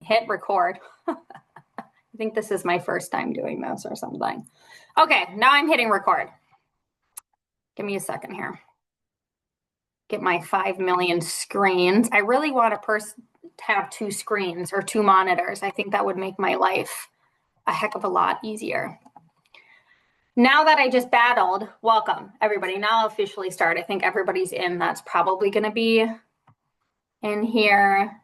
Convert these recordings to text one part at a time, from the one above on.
hit record. I think this is my first time doing this or something. Okay, now I'm hitting record. Give me a second here. Get my 5 million screens. I really want to have 2 screens or 2 monitors. I think that would make my life a heck of a lot easier. Now that I just battled, welcome everybody. Now I'll officially start. I think everybody's in. That's probably going to be in here.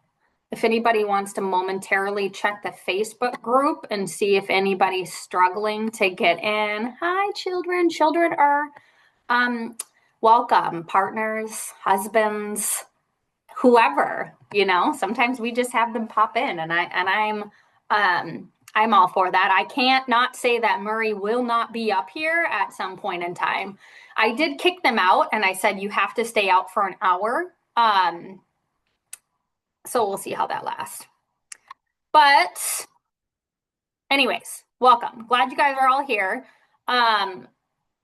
If anybody wants to momentarily check the Facebook group and see if anybody's struggling to get in. Hi, children. Children are welcome. Partners, husbands, whoever, you know. Sometimes we just have them pop in, and I'm all for that. I can't not say that Murray will not be up here at some point in time. I did kick them out, and I said you have to stay out for an hour. So we'll see how that lasts. But anyways, welcome. Glad you guys are all here.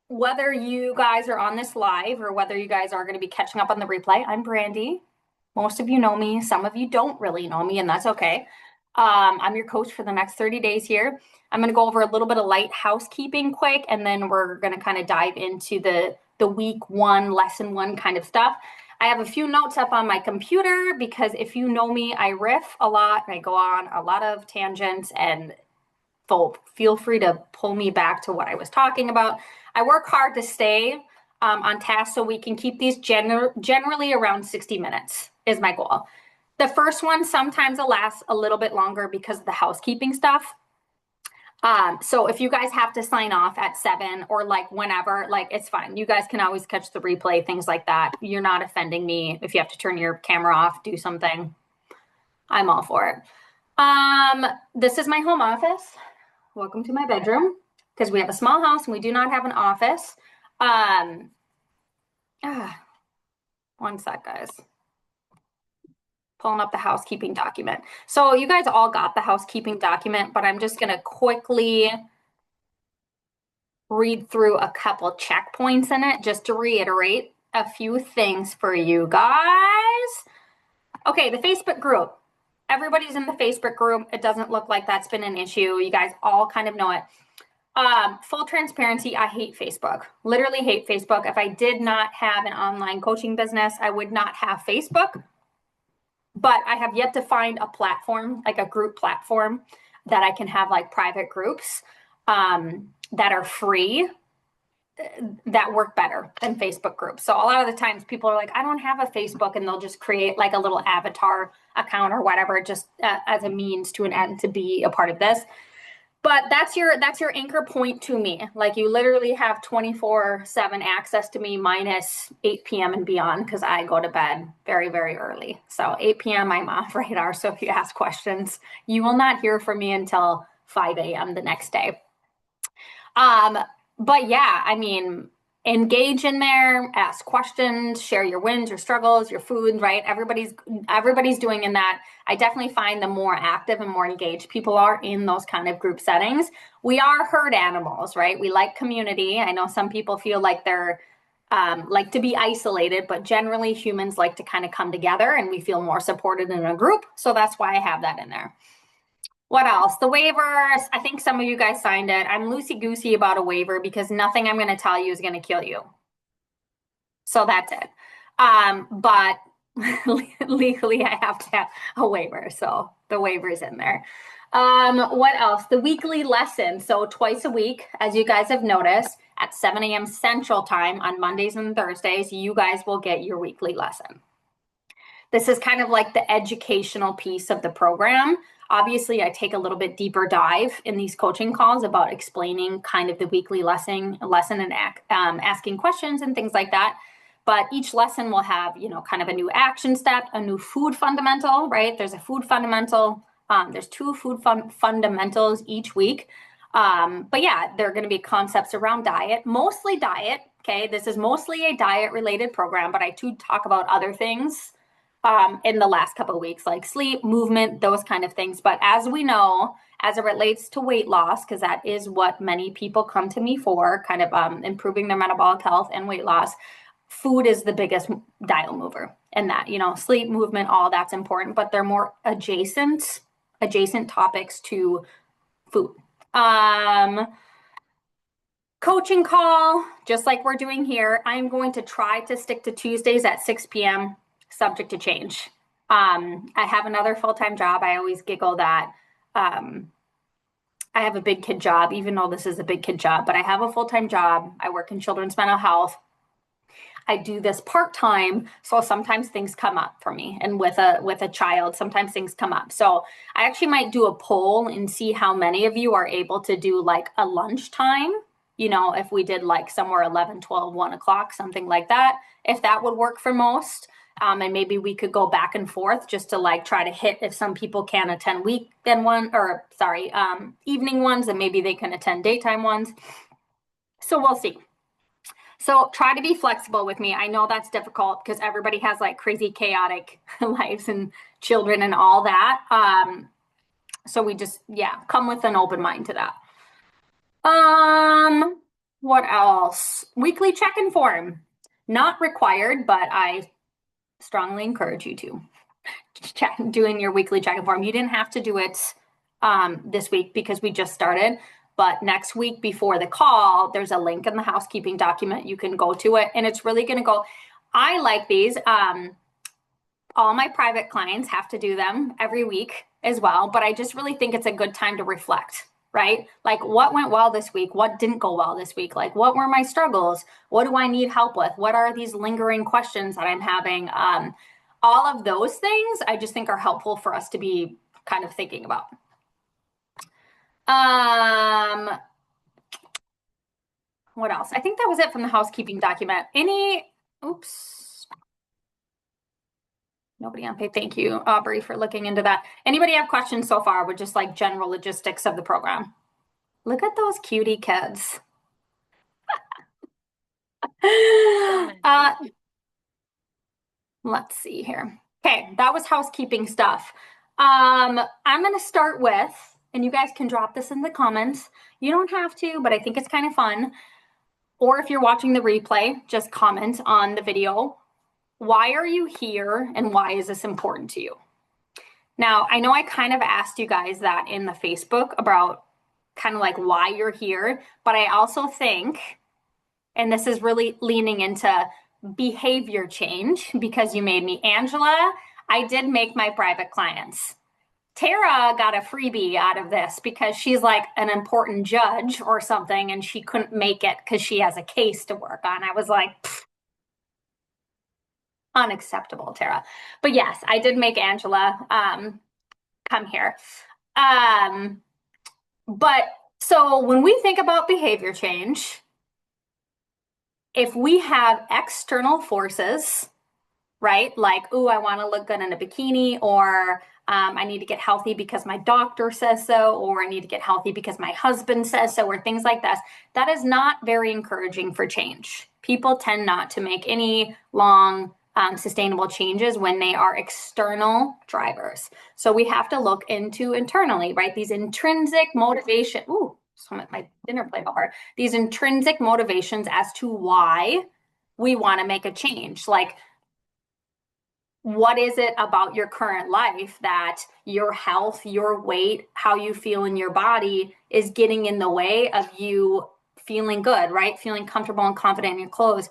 Whether you guys are on this live or whether you guys are going to be catching up on the replay, I'm Brandy. Most of you know me. Some of you don't really know me, and that's okay. I'm your coach for the next 30 days here. I'm going to go over a little bit of light housekeeping quick, and then we're going to kind of dive into the week 1, lesson 1 kind of stuff. I have a few notes up on my computer because if you know me, I riff a lot and I go on a lot of tangents, and feel free to pull me back to what I was talking about. I work hard to stay on task so we can keep these generally around 60 minutes is my goal. The first one sometimes will last a little bit longer because of the housekeeping stuff. So if you guys have to sign off at 7 or like whenever, like it's fine. You guys can always catch the replay, things like that. You're not offending me. If you have to turn your camera off, do something. I'm all for it. This is my home office. Welcome to my bedroom because we have a small house and we do not have an office. One sec, guys. Pulling up the housekeeping document. So you guys all got the housekeeping document, but I'm just going to quickly read through a couple checkpoints in it just to reiterate a few things for you guys. Okay, the Facebook group. Everybody's in the Facebook group. It doesn't look like that's been an issue. You guys all kind of know it. Full transparency, I hate Facebook. Literally hate Facebook. If I did not have an online coaching business, I would not have Facebook. But I have yet to find a platform, like a group platform, that I can have like private groups that are free that work better than Facebook groups. So a lot of the times people are like, I don't have a Facebook, and they'll just create like a little avatar account or whatever, just as a means to an end to be a part of this. But that's your anchor point to me. Like you literally have 24/7 access to me minus 8 p.m. and beyond because I go to bed very, very early. So 8 p.m. I'm off radar. So if you ask questions, you will not hear from me until 5 a.m. the next day. But yeah, I mean, engage in there, ask questions, share your wins, your struggles, your food, right? Everybody's doing in that. I definitely find the more active and more engaged people are in those kind of group settings. We are herd animals, right? We like community. I know some people feel like they're like to be isolated, but generally humans like to kind of come together, and we feel more supported in a group. So that's why I have that in there. What else? The waivers. I think some of you guys signed it. I'm loosey-goosey about a waiver because nothing I'm going to tell you is going to kill you. So that's it. But legally, I have to have a waiver. So the waiver's in there. What else? The weekly lesson. So twice a week, as you guys have noticed, at 7 a.m. Central Time on Mondays and Thursdays, you guys will get your weekly lesson. This is kind of like the educational piece of the program. Obviously, I take a little bit deeper dive in these coaching calls about explaining kind of the weekly lesson and asking questions and things like that. But each lesson will have, you know, kind of a new action step, a new food fundamental, right? There's a food fundamental. There's 2 food fundamentals each week. But yeah, there are going to be concepts around diet, mostly diet. Okay, this is mostly a diet related program, but I do talk about other things in the last couple of weeks, like sleep, movement, those kind of things. But as we know, as it relates to weight loss, because that is what many people come to me for, kind of improving their metabolic health and weight loss, food is the biggest dial mover. And that, you know, sleep, movement, all that's important, but they're more adjacent adjacent topics to food. Coaching call, just like we're doing here. I'm going to try to stick to Tuesdays at 6 p.m., subject to change. I have another full-time job. I always giggle that I have a big kid job, even though this is a big kid job, but I have a full-time job. I work in children's mental health. I do this part-time, so sometimes things come up for me. And with a child, sometimes things come up. So I actually might do a poll and see how many of you are able to do like a lunchtime. You know, if we did like somewhere 11, 12, 1 o'clock, something like that, if that would work for most. And maybe we could go back and forth just to like try to hit if some people can attend evening ones, and maybe they can attend daytime ones. So we'll see. So try to be flexible with me. I know that's difficult because everybody has like crazy chaotic lives and children and all that. So we just, come with an open mind to that. What else? Weekly check-in form. Not required, but I strongly encourage you to doing your weekly check-in form. You didn't have to do it this week because we just started, but next week before the call, there's a link in the housekeeping document. You can go to it, and it's really going to go. I like these. All my private clients have to do them every week as well, but I just really think it's a good time to reflect. Right? Like what went well this week? What didn't go well this week? Like what were my struggles? What do I need help with? What are these lingering questions that I'm having? All of those things I just think are helpful for us to be kind of thinking about. What else? I think that was it from the housekeeping document. Nobody on pay. Thank you, Aubrey, for looking into that. Anybody have questions so far with just like general logistics of the program? Look at those cutie kids. Let's see here. Okay, that was housekeeping stuff. I'm going to start with, and you guys can drop this in the comments. You don't have to, but I think it's kind of fun. Or if you're watching the replay, just comment on the video. Why are you here and why is this important to you? Now, I know I kind of asked you guys that in the Facebook about kind of like why you're here, but I also think, and this is really leaning into behavior change because you made me. Angela, I did make my private clients. Tara got a freebie out of this because she's like an important judge or something and she couldn't make it because she has a case to work on. I was like, unacceptable, Tara. But yes, I did make Angela come here. But so when we think about behavior change, if we have external forces, right? Like, oh, I want to look good in a bikini, or I need to get healthy because my doctor says so, or I need to get healthy because my husband says so, or things like that. That is not very encouraging for change. People tend not to make any long, sustainable changes when they are external drivers. So we have to look into internally, right? These intrinsic motivation. Ooh, my dinner plate over. These intrinsic motivations as to why we want to make a change. Like, what is it about your current life that your health, your weight, how you feel in your body is getting in the way of you feeling good, right? Feeling comfortable and confident in your clothes.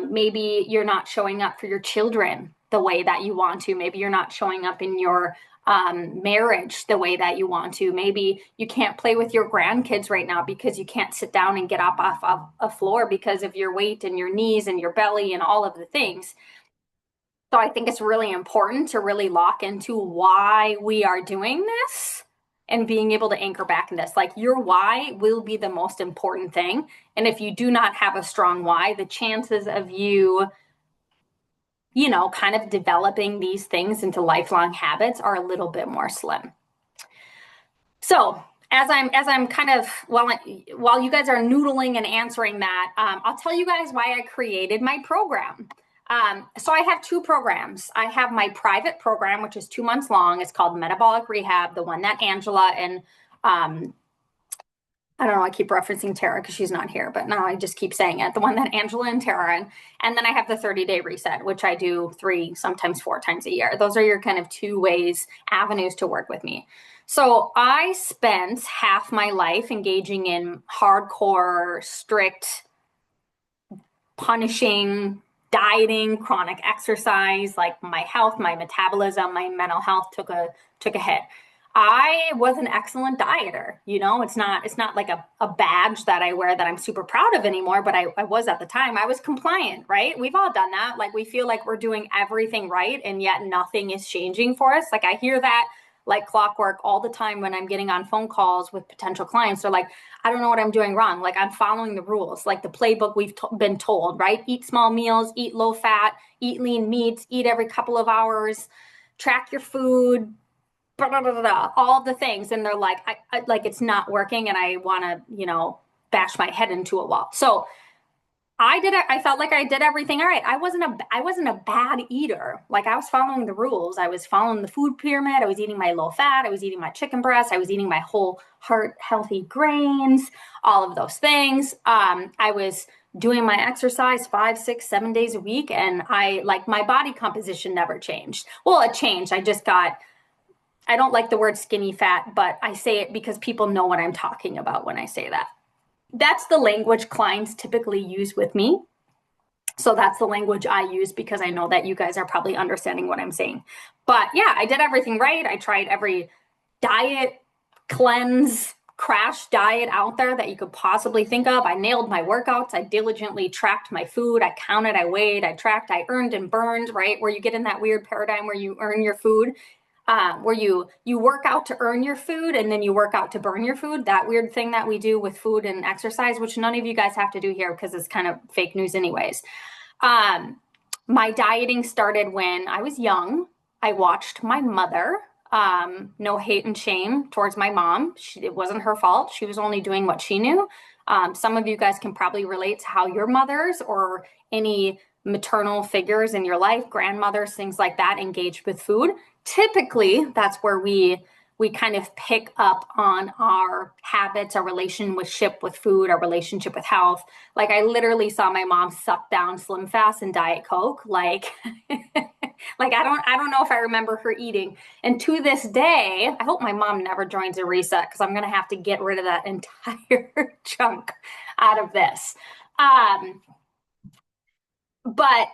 Maybe you're not showing up for your children the way that you want to. Maybe you're not showing up in your marriage the way that you want to. Maybe you can't play with your grandkids right now because you can't sit down and get up off of a floor because of your weight and your knees and your belly and all of the things. So I think it's really important to really lock into why we are doing this and being able to anchor back in this. Like, your why will be the most important thing. And if you do not have a strong why, the chances of you, kind of developing these things into lifelong habits are a little bit more slim. So as I'm kind of, while you guys are noodling and answering that, I'll tell you guys why I created my program. So I have two programs. I have my private program, which is 2 months long. It's called Metabolic Rehab, the one that Angela and I don't know, I keep referencing Tara because she's not here, but now I just keep saying it. The one that Angela and Tara, and then I have the 30-day reset, which I do 3, sometimes 4 times a year. Those are your kind of 2 ways, avenues to work with me. So I spent half my life engaging in hardcore, strict, punishing, dieting, chronic exercise. Like my health, my metabolism, my mental health took a hit. I was an excellent dieter. It's not like a badge that I wear that I'm super proud of anymore, but I was at the time. I was compliant, right? We've all done that. Like we feel like we're doing everything right and yet nothing is changing for us. Like I hear that like clockwork all the time when I'm getting on phone calls with potential clients. They're like, I don't know what I'm doing wrong. Like I'm following the rules, like the playbook we've been told, right? Eat small meals, eat low fat, eat lean meats, eat every couple of hours, track your food, blah, blah, blah, blah, all the things. And they're like, I like it's not working and I want to, bash my head into a wall. So I felt like I did everything all right. I wasn't a bad eater. Like I was following the rules. I was following the food pyramid. I was eating my low fat. I was eating my chicken breast. I was eating my whole heart healthy grains, all of those things. I was doing my exercise 5, 6, 7 days a week. And my body composition never changed. Well, it changed. I don't like the word skinny fat, but I say it because people know what I'm talking about when I say that. That's the language clients typically use with me. So that's the language I use because I know that you guys are probably understanding what I'm saying. But yeah, I did everything right. I tried every diet, cleanse, crash diet out there that you could possibly think of. I nailed my workouts. I diligently tracked my food. I counted, I weighed, I tracked, I earned and burned, right? Where you get in that weird paradigm where you earn your food. Where you work out to earn your food and then you work out to burn your food, that weird thing that we do with food and exercise, which none of you guys have to do here because it's kind of fake news anyways. My dieting started when I was young. I watched my mother. No hate and shame towards my mom. It wasn't her fault. She was only doing what she knew. Some of you guys can probably relate to how your mothers or any maternal figures in your life, grandmothers, things like that, engaged with food. Typically, that's where we kind of pick up on our habits, our relationship with food, our relationship with health. Like I literally saw my mom suck down Slim Fast and Diet Coke. Like, like I don't know if I remember her eating. And to this day, I hope my mom never joins a reset because I'm gonna have to get rid of that entire chunk out of this. But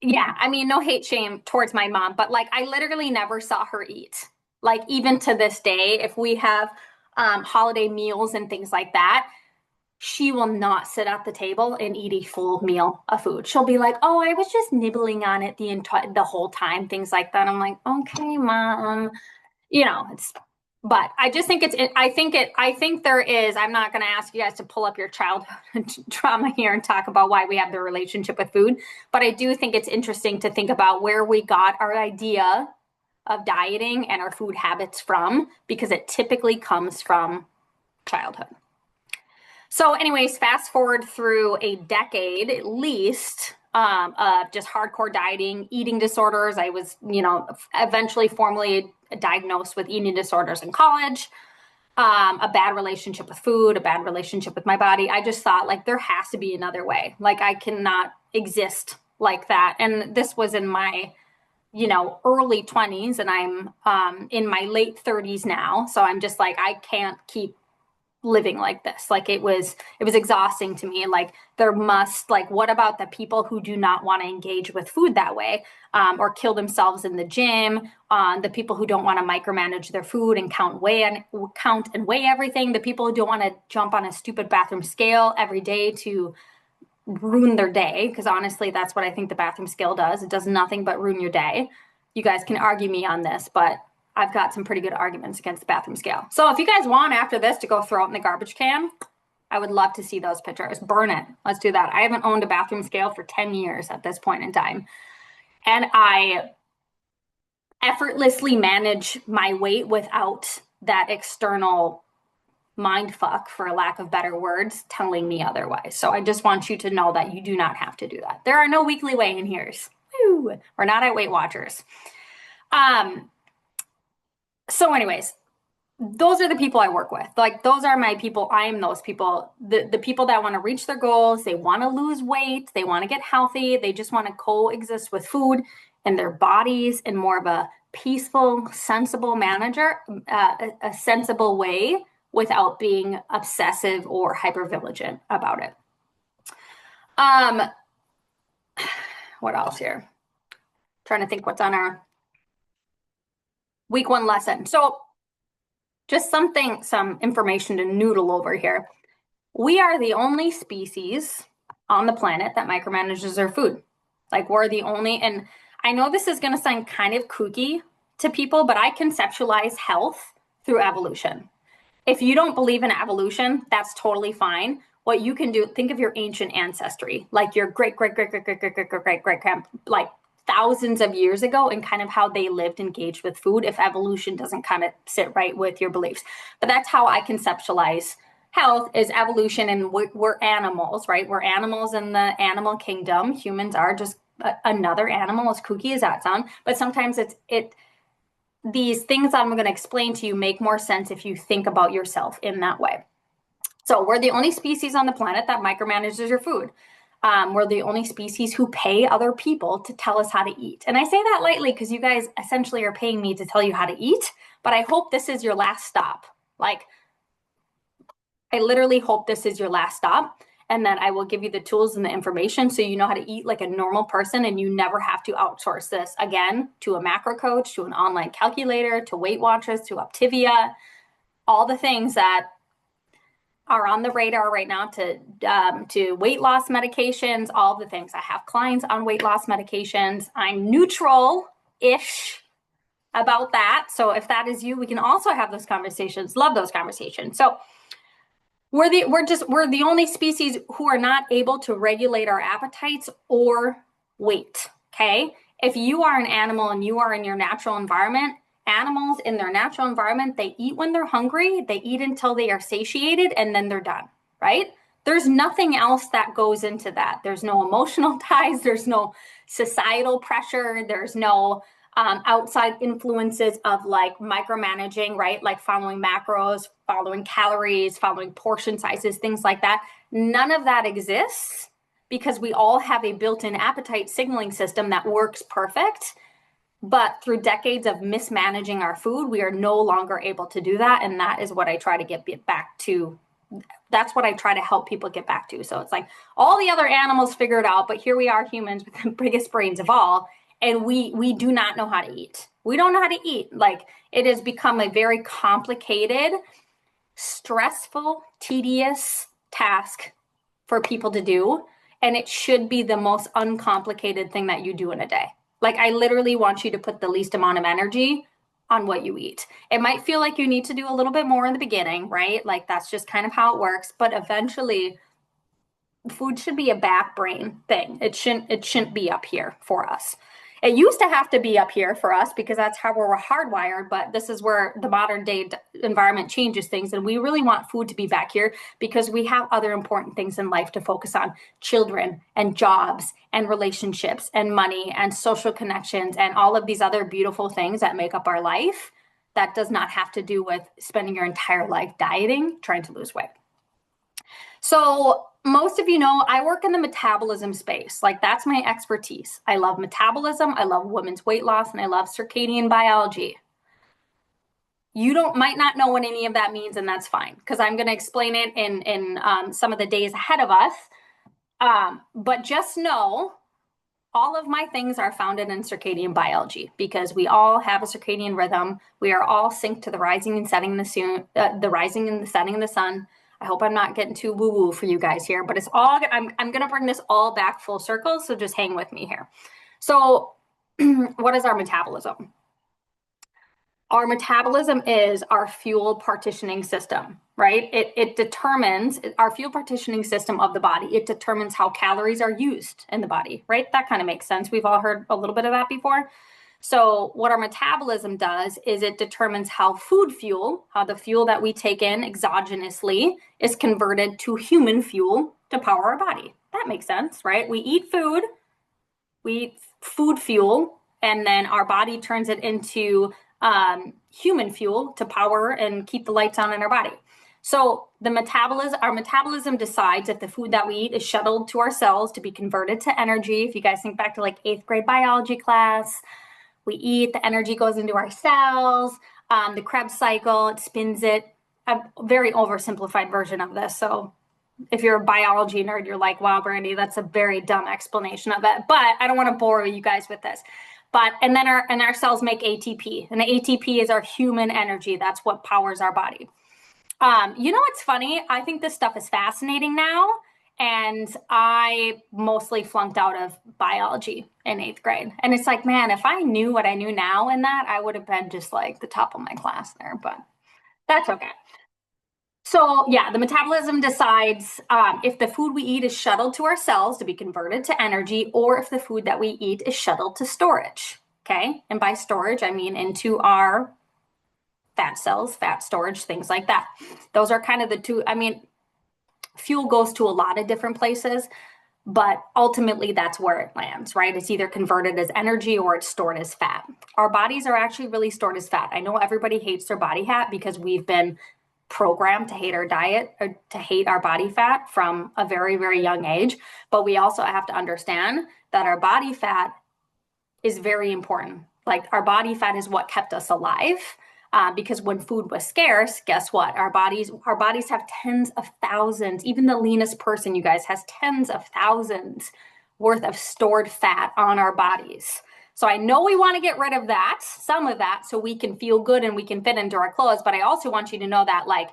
yeah, I mean, no hate shame towards my mom, but like I literally never saw her eat. Like even to this day, if we have holiday meals and things like that, she will not sit at the table and eat a full meal of food. She'll be like, "Oh, I was just nibbling on it the whole time," things like that. I'm like, "Okay, mom." It's but I just think I think there is, I'm not going to ask you guys to pull up your childhood trauma here and talk about why we have the relationship with food, but I do think it's interesting to think about where we got our idea of dieting and our food habits from, because it typically comes from childhood. So anyways, fast forward through a decade at least of just hardcore dieting, eating disorders. I was, eventually formally diagnosed with eating disorders in college, a bad relationship with food, a bad relationship with my body. I just thought like there has to be another way. Like I cannot exist like that. And this was in my, early 20s and I'm in my late 30s now. So I'm just like, I can't keep living like this. Like it was exhausting to me. Like what about the people who do not want to engage with food that way, or kill themselves in the gym, the people who don't want to micromanage their food and count and weigh everything, the people who don't want to jump on a stupid bathroom scale every day to ruin their day, because honestly that's what I think the bathroom scale does. It does nothing but ruin your day. You guys can argue me on this, but I've got some pretty good arguments against the bathroom scale. So if you guys want after this to go throw it in the garbage can, I would love to see those pictures. Burn it. Let's do that. I haven't owned a bathroom scale for 10 years at this point in time. And I effortlessly manage my weight without that external mind fuck, for lack of better words, telling me otherwise. So I just want you to know that you do not have to do that. There are no weekly weigh-in here's. Woo! We're not at Weight Watchers. So anyways, those are the people I work with. Like, those are my people. I am those people. The people that want to reach their goals, they want to lose weight, they want to get healthy, they just want to coexist with food and their bodies in more of a peaceful, sensible a sensible way without being obsessive or hypervigilant about it. What else here? Trying to think what's on our week 1 lesson. So just some information to noodle over here. We are the only species on the planet that micromanages their food. Like, we're the only, and I know this is going to sound kind of kooky to people, but I conceptualize health through evolution. If you don't believe in evolution, that's totally fine. What you can do, think of your ancient ancestry, like your great, like thousands of years ago, and kind of how they lived, engaged with food, if evolution doesn't kind of sit right with your beliefs. But that's how I conceptualize health, is evolution, and we're animals, right? We're animals in the animal kingdom. Humans are just another animal, as kooky as that sounds. But sometimes these things I'm going to explain to you make more sense if you think about yourself in that way. So we're the only species on the planet that micromanages your food. We're the only species who pay other people to tell us how to eat. And I say that lightly because you guys essentially are paying me to tell you how to eat, but I hope this is your last stop. Like, I literally hope this is your last stop, and then I will give you the tools and the information so you know how to eat like a normal person, and you never have to outsource this again to a macro coach, to an online calculator, to Weight Watchers, to Optivia, all the things that are on the radar right now, to weight loss medications, all the things. I have clients on weight loss medications. I'm neutral-ish about that. So if that is you, we can also have those conversations. Love those conversations. So we're the only species who are not able to regulate our appetites or weight. Okay. If you are an animal and you are in your natural environment, animals in their natural environment, they eat when they're hungry, they eat until they are satiated, and then they're done, right? There's nothing else that goes into that. There's no emotional ties, there's no societal pressure, there's no outside influences of like micromanaging, right? Like following macros, following calories, following portion sizes, things like that. None of that exists because we all have a built-in appetite signaling system that works perfect. But through decades of mismanaging our food, we are no longer able to do that. And that is what I try to get back to. That's what I try to help people get back to. So it's like all the other animals figure it out, but here we are, humans with the biggest brains of all. And we do not know how to eat. We don't know how to eat. Like, it has become a very complicated, stressful, tedious task for people to do. And it should be the most uncomplicated thing that you do in a day. Like, I literally want you to put the least amount of energy on what you eat. It might feel like you need to do a little bit more in the beginning, right? Like, that's just kind of how it works. But eventually, food should be a back brain thing. It shouldn't be up here for us. It used to have to be up here for us because that's how we're hardwired, but this is where the modern day environment changes things, and we really want food to be back here because we have other important things in life to focus on: children and jobs and relationships and money and social connections and all of these other beautiful things that make up our life. That does not have to do with spending your entire life dieting, trying to lose weight. So most of you know, I work in the metabolism space. Like, that's my expertise. I love metabolism. I love women's weight loss, and I love circadian biology. You might not know what any of that means, and that's fine, because I'm going to explain it in some of the days ahead of us. But just know, all of my things are founded in circadian biology because we all have a circadian rhythm. We are all synced to the rising and setting the rising and the setting of the sun. I hope I'm not getting too woo-woo for you guys here, but it's all, I'm going to bring this all back full circle, so just hang with me here. So what is our metabolism? Our metabolism is our fuel partitioning system, right? It determines our fuel partitioning system of the body. It determines how calories are used in the body, right? That kind of makes sense. We've all heard a little bit of that before. So what our metabolism does is it determines how food fuel, how the fuel that we take in exogenously is converted to human fuel to power our body. That makes sense, right? We eat food fuel, and then our body turns it into human fuel to power and keep the lights on in our body. So our metabolism decides if the food that we eat is shuttled to our cells to be converted to energy. If you guys think back to like 8th grade biology class, we eat, the energy goes into our cells, the Krebs cycle, it spins it. A very oversimplified version of this. So if you're a biology nerd, you're like, wow, Brandy, that's a very dumb explanation of it. But I don't want to bore you guys with this. And then our cells make ATP, and the ATP is our human energy. That's what powers our body. What's funny? I think this stuff is fascinating now, and I mostly flunked out of biology in 8th grade. And it's like, man, if I knew what I knew now in that, I would have been just like the top of my class there, but that's okay. So yeah, the metabolism decides if the food we eat is shuttled to our cells to be converted to energy, or if the food that we eat is shuttled to storage. Okay, and by storage, I mean into our fat cells, fat storage, things like that. Those are kind of the two. I mean, fuel goes to a lot of different places, but ultimately that's where it lands, right? It's either converted as energy or it's stored as fat. Our bodies are actually really stored as fat. I know everybody hates their body fat because we've been programmed to hate our diet or to hate our body fat from a very, very young age. But we also have to understand that our body fat is very important. Like our body fat is what kept us alive. Because when food was scarce, guess what? Our bodies have tens of thousands. Even the leanest person, you guys, has tens of thousands worth of stored fat on our bodies. So I know we want to get rid of that, some of that, so we can feel good and we can fit into our clothes. But I also want you to know that like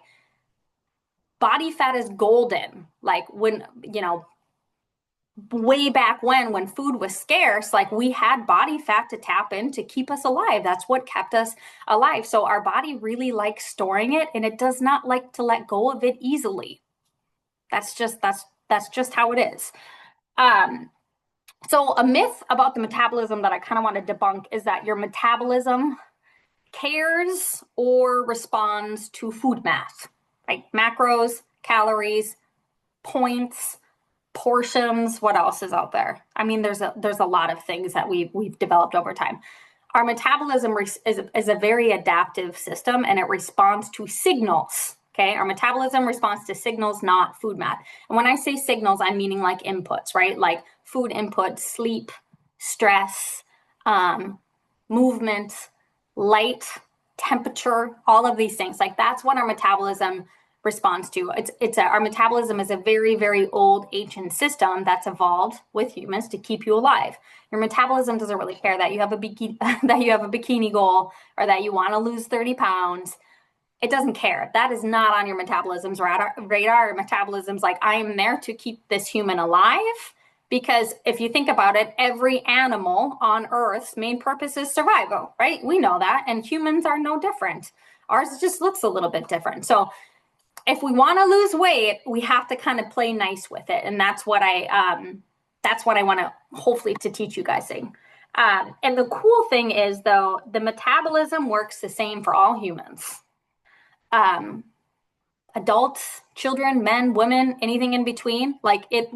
body fat is golden. Like when, way back when food was scarce, like we had body fat to tap in to keep us alive. That's what kept us alive. So our body really likes storing it, and it does not like to let go of it easily. That's just how it is. So a myth about the metabolism that I kind of want to debunk is that your metabolism cares or responds to food math, right? Macros, calories, points, portions. What else is out there? I mean, there's a lot of things that we've developed over time. Our metabolism is a very adaptive system, and it responds to signals. Okay, our metabolism responds to signals, not food math. And when I say signals, I'm meaning like inputs, right? Like food input, sleep, stress, movement, light, temperature, all of these things. Like that's what our metabolism responds to. Our metabolism is a very, very old ancient system that's evolved with humans to keep you alive. Your metabolism doesn't really care that you have a bikini goal or that you want to lose 30 pounds. It doesn't care. That is not on your metabolism's radar. Your metabolism's like, I am there to keep this human alive. Because if you think about it, every animal on Earth's main purpose is survival, right? We know that. And humans are no different. Ours just looks a little bit different. So if we want to lose weight, we have to kind of play nice with it. And that's what I want to hopefully to teach you guys. And the cool thing is, though, the metabolism works the same for all humans. Adults, children, men, women, anything in between, like it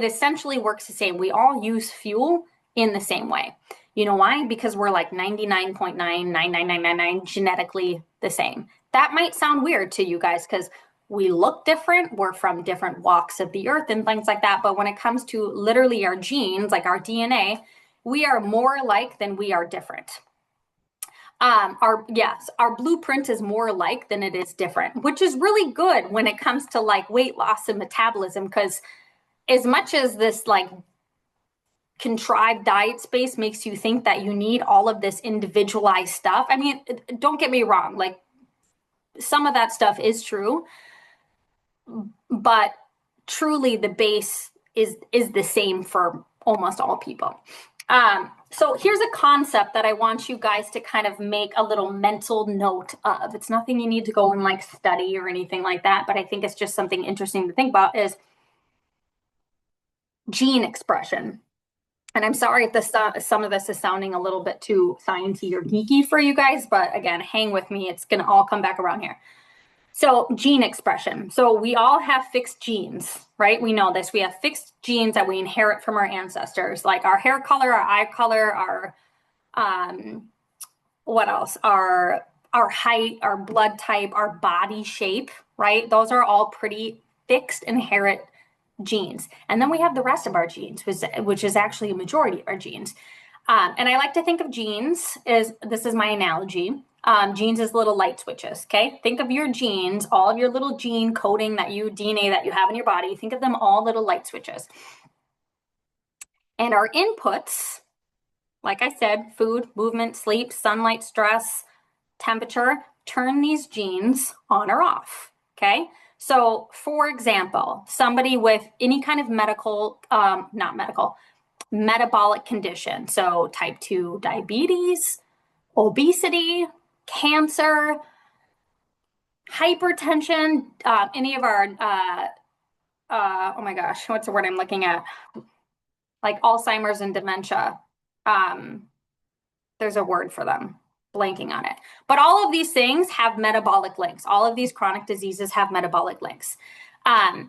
essentially works the same. We all use fuel in the same way. You know why? Because we're like 99.99999 genetically the same. That might sound weird to you guys because we look different. We're from different walks of the earth and things like that. But when it comes to literally our genes, like our DNA, we are more alike than we are different. Our blueprint is more alike than it is different, which is really good when it comes to like weight loss and metabolism, because as much as this like contrived diet space makes you think that you need all of this individualized stuff. I mean, don't get me wrong, like some of that stuff is true, but truly the base is the same for almost all people. So here's a concept that I want you guys to kind of make a little mental note of. It's nothing you need to go and like study or anything like that, but I think it's just something interesting to think about is gene expression. And I'm sorry if some of this is sounding a little bit too sciencey or geeky for you guys, but again, hang with me. It's going to all come back around here. So gene expression. So we all have fixed genes, right? We know this. We have fixed genes that we inherit from our ancestors, like our hair color, our eye color, our what else? Our height, our blood type, our body shape, right? Those are all pretty fixed inherent genes. And then we have the rest of our genes, which is actually a majority of our genes. And I like to think of genes as, this is my analogy, genes as little light switches, okay? Think of your genes, all of your little gene coding DNA that you have in your body, think of them all little light switches. And our inputs, like I said, food, movement, sleep, sunlight, stress, temperature, turn these genes on or off, okay? So for example, somebody with any kind of metabolic condition, so type 2 diabetes, obesity, cancer, hypertension, any of our, oh my gosh, what's the word I'm looking at? Like Alzheimer's and dementia. There's a word for them, blanking on it. But all of these things have metabolic links. All of these chronic diseases have metabolic links.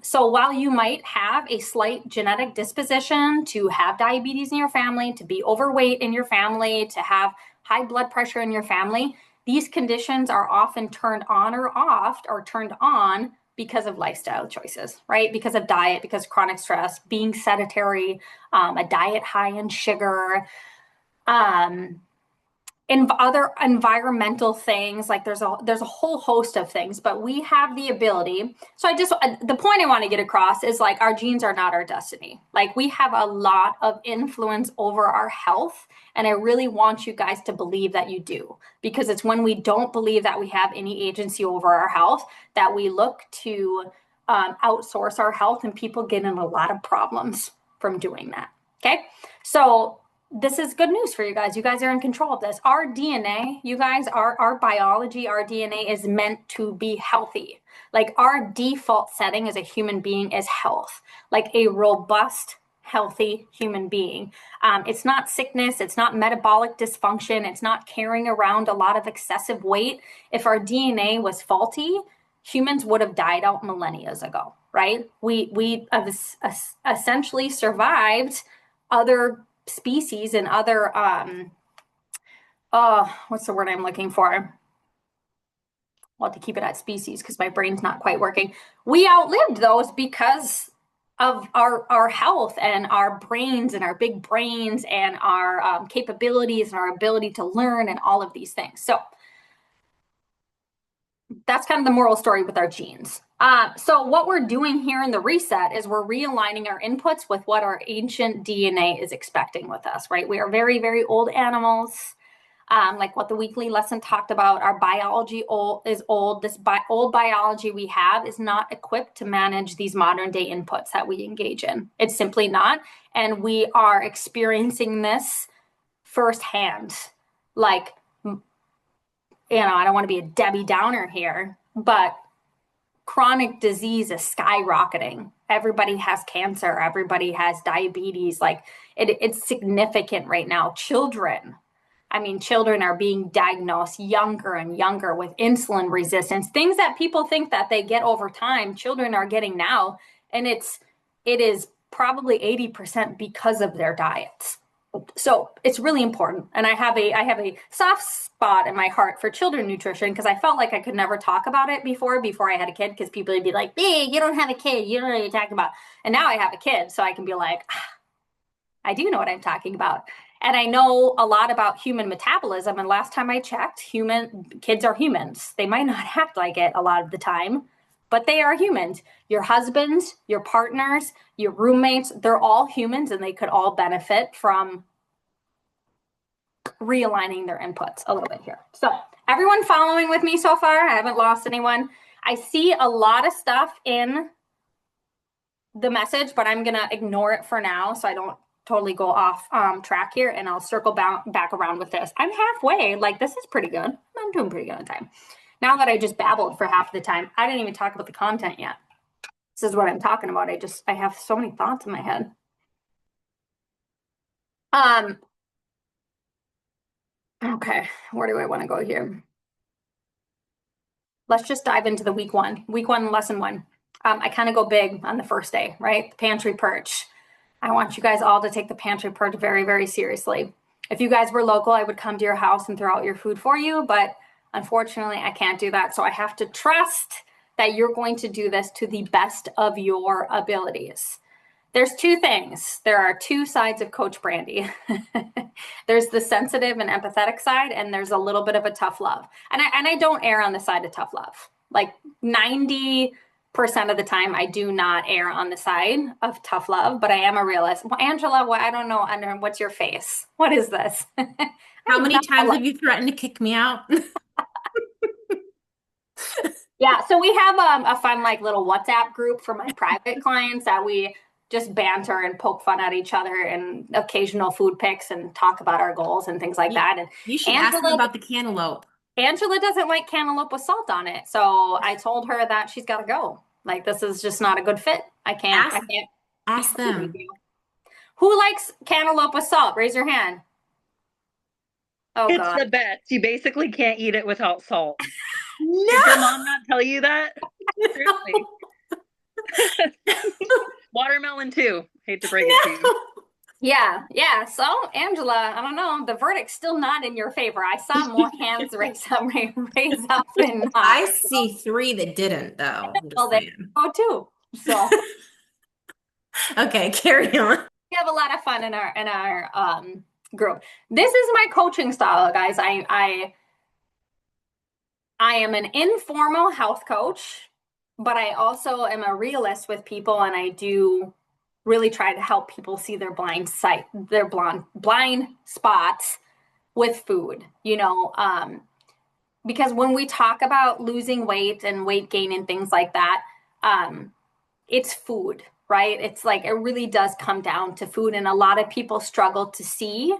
So while you might have a slight genetic disposition to have diabetes in your family, to be overweight in your family, to have high blood pressure in your family, these conditions are often turned on or off, or turned on because of lifestyle choices, right? Because of diet, because of chronic stress, being sedentary, a diet high in sugar, in other environmental things, like there's a whole host of things, but we have the ability. So the point I want to get across is, like, our genes are not our destiny. Like, we have a lot of influence over our health. And I really want you guys to believe that you do, because it's when we don't believe that we have any agency over our health that we look to outsource our health, and people get in a lot of problems from doing that. Okay. So this is good news for you guys. You guys are in control of this. Our DNA, you guys, our biology, our DNA is meant to be healthy. Like, our default setting as a human being is health, like a robust, healthy human being. It's not sickness. It's not metabolic dysfunction. It's not carrying around a lot of excessive weight. If our DNA was faulty, humans would have died out millennia ago, right? We have essentially survived other species and other what's the word I'm looking for? Well, to keep it at species, because my brain's not quite working. We outlived those because of our health and our brains and our big brains and our capabilities and our ability to learn and all of these things. So that's kind of the moral story with our genes. So what we're doing here in the reset is we're realigning our inputs with what our ancient DNA is expecting with us, right? We are very, very old animals. Like what the weekly lesson talked about, our biology is old. This old biology we have is not equipped to manage these modern day inputs that we engage in. It's simply not. And we are experiencing this firsthand. Like, I don't want to be a Debbie Downer here, but chronic disease is skyrocketing. Everybody has cancer. Everybody has diabetes. Like, it's significant right now. Children are being diagnosed younger and younger with insulin resistance, things that people think that they get over time. Children are getting now, and it is probably 80% because of their diets. So it's really important. And I have a soft spot in my heart for children nutrition, because I felt like I could never talk about it before I had a kid, because people would be like, hey, you don't have a kid, you don't know what you're talking about. And now I have a kid, so I can be like, I do know what I'm talking about. And I know a lot about human metabolism. And last time I checked, kids are humans. They might not act like it a lot of the time, but they are humans. Your husbands, your partners, your roommates, they're all humans, and they could all benefit from realigning their inputs a little bit here. So everyone following with me so far? I haven't lost anyone. I see a lot of stuff in the message, but I'm going to ignore it for now so I don't totally go off track here, and I'll circle back around with this. I'm halfway. Like, this is pretty good. I'm doing pretty good on time. Now that I just babbled for half the time, I didn't even talk about the content yet. This is what I'm talking about. I have so many thoughts in my head. Okay, where do I want to go here? Let's just dive into the week one, lesson one. I kind of go big on the first day, right? The pantry purge. I want you guys all to take the pantry purge very, very seriously. If you guys were local, I would come to your house and throw out your food for you, but unfortunately, I can't do that. So I have to trust that you're going to do this to the best of your abilities. There's two things. There are two sides of Coach Brandy. There's the sensitive and empathetic side, and there's a little bit of a tough love. And I don't err on the side of tough love. Like 90% of the time, I do not err on the side of tough love, but I am a realist. Well, Angela, I don't know. What's your face? What is this? How many times have you threatened to kick me out? Yeah, so we have a fun like little WhatsApp group for my private clients that we just banter and poke fun at each other and occasional food pics and talk about our goals and things like You, that. And you should ask them Angela about the cantaloupe. Angela doesn't like cantaloupe with salt on it. So I told her that she's got to go. Like this is just not a good fit. I Ask can't eat ask food with them. you. Who likes cantaloupe with salt? Raise your hand. Oh It's God. the best. You basically can't eat it without salt. Did your No. mom not tell you that? Seriously. Watermelon too. Hate to break it to you. Yeah, yeah. So, Angela, I don't know. The verdict's still not in your favor. I saw more hands raise up than not. I see three that didn't, though. I'm Well, just there saying. you go too. So Okay, carry on. we have a lot of fun in our group. This is my coaching style, guys. I am an informal health coach, but I also am a realist with people, and I do really try to help people see their blind spots with food. Because when we talk about losing weight and weight gain and things like that, it's food, right? It's like it really does come down to food, and a lot of people struggle to see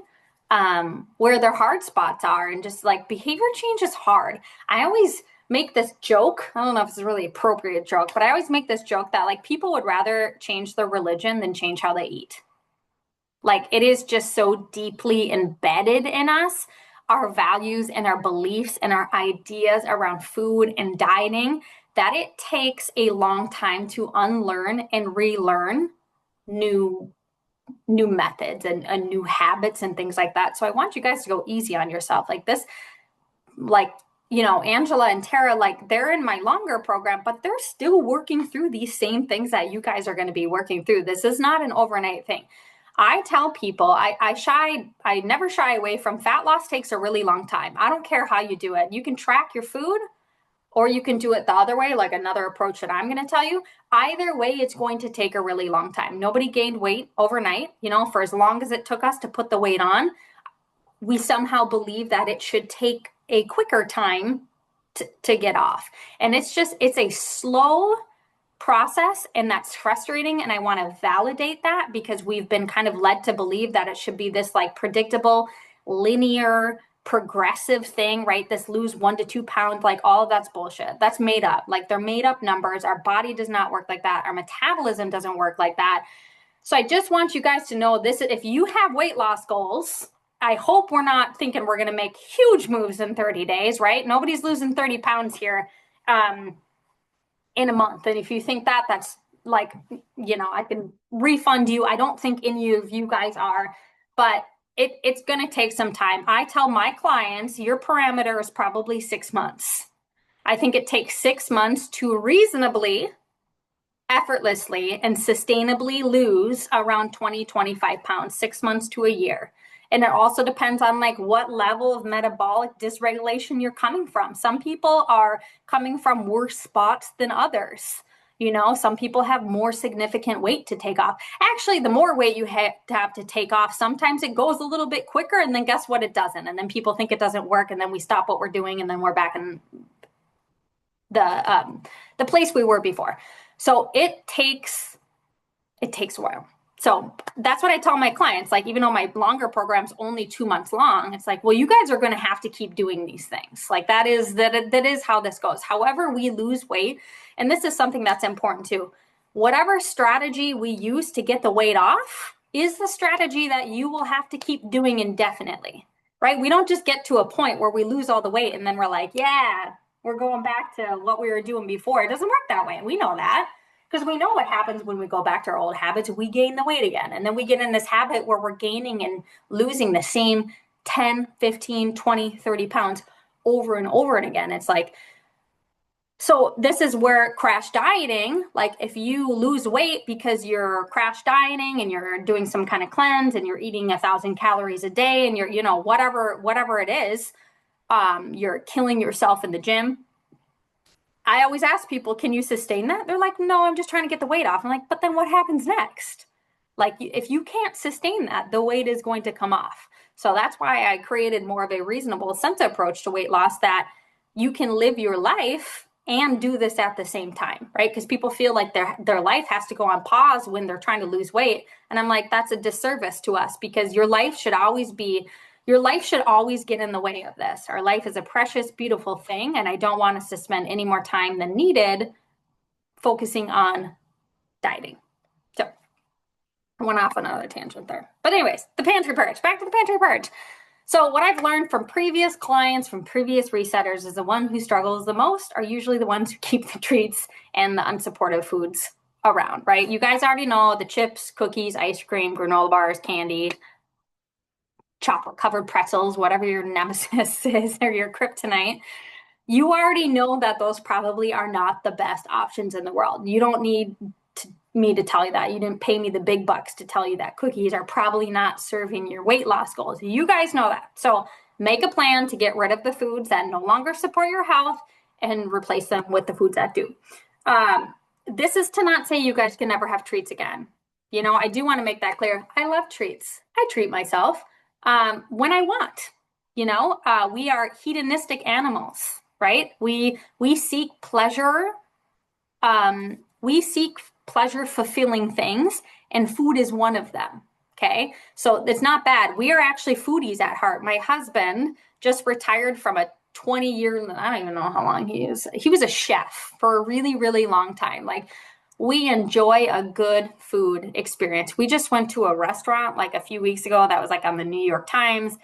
where their hard spots are, and just like behavior change is hard. I always make this joke. I don't know if it's a really appropriate joke, but I always make this joke that like people would rather change their religion than change how they eat. Like it is just so deeply embedded in us, our values and our beliefs and our ideas around food and dieting, that it takes a long time to unlearn and relearn new methods and new habits and things like that. So I want you guys to go easy on yourself. Like this, like, Angela and Tara, like they're in my longer program, but they're still working through these same things that you guys are going to be working through. This is not an overnight thing. I tell people I never shy away from fat loss takes a really long time. I don't care how you do it. You can track your food or you can do it the other way, like another approach that I'm going to tell you. Either way, it's going to take a really long time. Nobody gained weight overnight, for as long as it took us to put the weight on. We somehow believe that it should take a quicker time to get off. And it's a slow process, and that's frustrating. And I want to validate that because we've been kind of led to believe that it should be this like predictable, linear, progressive thing, right? This lose 1 to 2 pounds, like all of that's bullshit. That's made up. Like they're made up numbers. Our body does not work like that. Our metabolism doesn't work like that. So I just want you guys to know this. If you have weight loss goals, I hope we're not thinking we're going to make huge moves in 30 days, right? Nobody's losing 30 pounds here in a month. And if you think that, that's like, I can refund you. I don't think any of you guys are, but it's going to take some time. I tell my clients, your parameter is probably 6 months. I think it takes 6 months to reasonably, effortlessly, and sustainably lose around 20, 25 pounds, 6 months to a year. And it also depends on like what level of metabolic dysregulation you're coming from. Some people are coming from worse spots than others. Some people have more significant weight to take off. Actually, the more weight you have to take off, sometimes it goes a little bit quicker, and then guess what? It doesn't. And then people think it doesn't work, and then we stop what we're doing, and then we're back in the place we were before. So it takes a while. So that's what I tell my clients. Like, even though my longer program's only 2 months long, it's like, well, you guys are going to have to keep doing these things. Like that is how this goes. However, we lose weight. And this is something that's important too. Whatever strategy we use to get the weight off is the strategy that you will have to keep doing indefinitely, right? We don't just get to a point where we lose all the weight and then we're like, yeah, we're going back to what we were doing before. It doesn't work that way. We know that. Because we know what happens when we go back to our old habits. We gain the weight again. And then we get in this habit where we're gaining and losing the same 10, 15, 20, 30 pounds over and over and again. It's like, so this is where crash dieting, like if you lose weight because you're crash dieting and you're doing some kind of cleanse and you're eating 1,000 calories a day and you're, you know, whatever it is, you're killing yourself in the gym. I always ask people, can you sustain that? They're like, no, I'm just trying to get the weight off. I'm like, but then what happens next? Like if you can't sustain that, the weight is going to come off. So that's why I created more of a reasonable sense approach to weight loss, that you can live your life and do this at the same time, right? Because people feel like their life has to go on pause when they're trying to lose weight. And I'm like, that's a disservice to us, because your life should always get in the way of this. Our life is a precious, beautiful thing. And I don't want us to spend any more time than needed focusing on dieting. So I went off on another tangent there. But anyways, the pantry purge, back to the pantry purge. So what I've learned from previous clients, from previous resetters, is the one who struggles the most are usually the ones who keep the treats and the unsupportive foods around, right? You guys already know the chips, cookies, ice cream, granola bars, candy, chocolate covered pretzels, whatever your nemesis is or your kryptonite. You already know that those probably are not the best options in the world. You don't need me to tell you that. You didn't pay me the big bucks to tell you that cookies are probably not serving your weight loss goals. You guys know that. So make a plan to get rid of the foods that no longer support your health and replace them with the foods that do. This is to not say you guys can never have treats again. You know, I do want to make that clear. I love treats. I treat myself when I want. You know, we are hedonistic animals, right? We seek pleasure. We seek pleasure fulfilling things, and food is one of them. Okay. So it's not bad. We are actually foodies at heart. My husband just retired from a 20-year, I don't even know how long he is. He was a chef for a really, really long time. Like, we enjoy a good food experience. We just went to a restaurant like a few weeks ago that was like on the New York Times.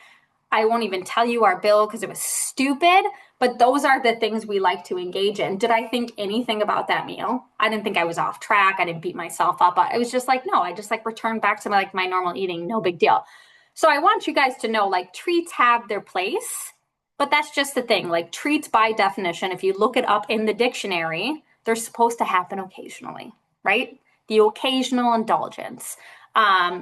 I won't even tell you our bill because it was stupid, but those are the things we like to engage in. Did I think anything about that meal? I didn't think I was off track. I didn't beat myself up. I was just like, no, I just like returned back to my normal eating. No big deal. So I want you guys to know, like, treats have their place, but that's just the thing. Like, treats by definition, if you look it up in the dictionary, they're supposed to happen occasionally, right? The occasional indulgence.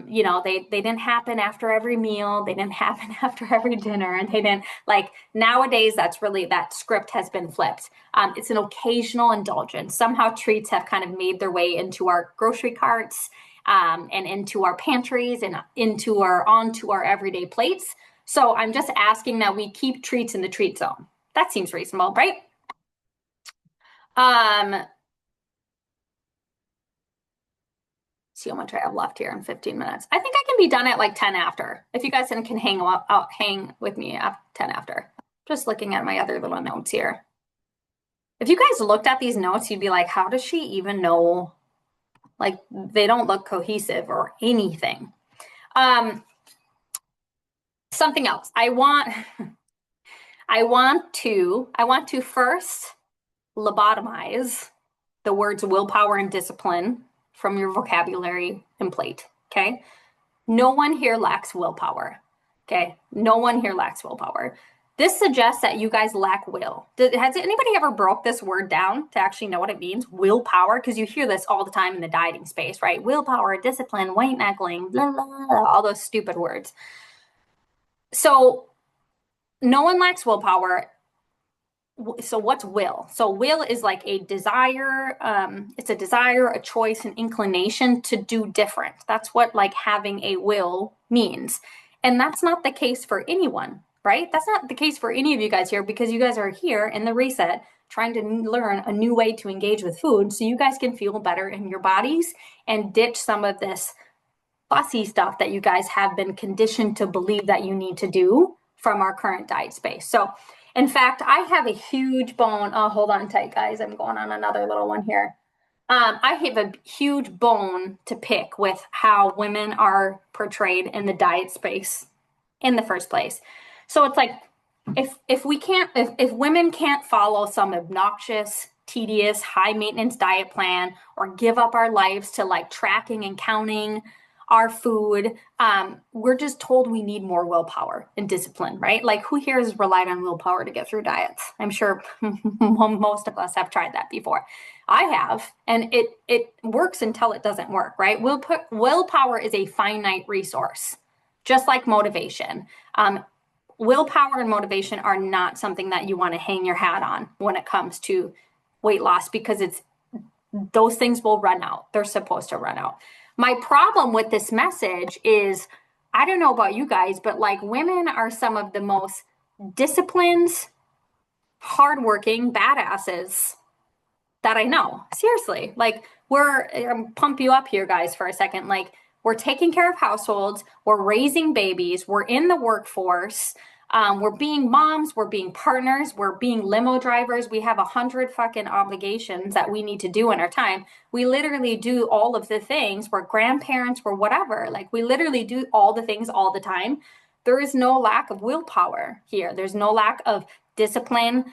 You know, they didn't happen after every meal. They didn't happen after every dinner. And they didn't, like, nowadays, that's really, that script has been flipped. It's an occasional indulgence. Somehow treats have kind of made their way into our grocery carts, and into our pantries and onto our everyday plates. So I'm just asking that we keep treats in the treat zone. That seems reasonable, right? See how much I have left here in 15 minutes. I think I can be done at like 10 after. If you guys can hang with me at 10 after. Just looking at my other little notes here. If you guys looked at these notes, you'd be like, how does she even know? Like, they don't look cohesive or anything. Something else. I want to first lobotomize the words willpower and discipline from your vocabulary and plate. Okay. No one here lacks willpower. Okay. No one here lacks willpower. This suggests that you guys lack will. Has anybody ever broke this word down to actually know what it means? Willpower? Because you hear this all the time in the dieting space, right? Willpower, discipline, white knuckling, blah, blah, blah, all those stupid words. So no one lacks willpower. So what's will? So will is like a desire. It's a desire, a choice, an inclination to do different. That's what like having a will means. And that's not the case for anyone, right? That's not the case for any of you guys here, because you guys are here in the reset trying to learn a new way to engage with food so you guys can feel better in your bodies and ditch some of this fussy stuff that you guys have been conditioned to believe that you need to do from our current diet space. So in fact, I have a huge bone. Oh, hold on tight, guys. I'm going on another little one here. I have a huge bone to pick with how women are portrayed in the diet space in the first place. So it's like, if women can't follow some obnoxious tedious, high maintenance diet plan or give up our lives to like tracking and counting our food. We're just told we need more willpower and discipline, right? Like who here has relied on willpower to get through diets? I'm sure most of us have tried that before. I have, and it works until it doesn't work, right? Willpower is a finite resource, just like motivation. Willpower and motivation are not something that you want to hang your hat on when it comes to weight loss, because those things will run out. They're supposed to run out. My problem with this message is, I don't know about you guys, but like women are some of the most disciplined, hardworking badasses that I know. Seriously, like pump you up here, guys, for a second. Like we're taking care of households, we're raising babies, we're in the workforce. We're being moms, we're being partners, we're being limo drivers. We have 100 fucking obligations that we need to do in our time. We literally do all of the things. We're grandparents, we're whatever. Like we literally do all the things all the time. There is no lack of willpower here. There's no lack of discipline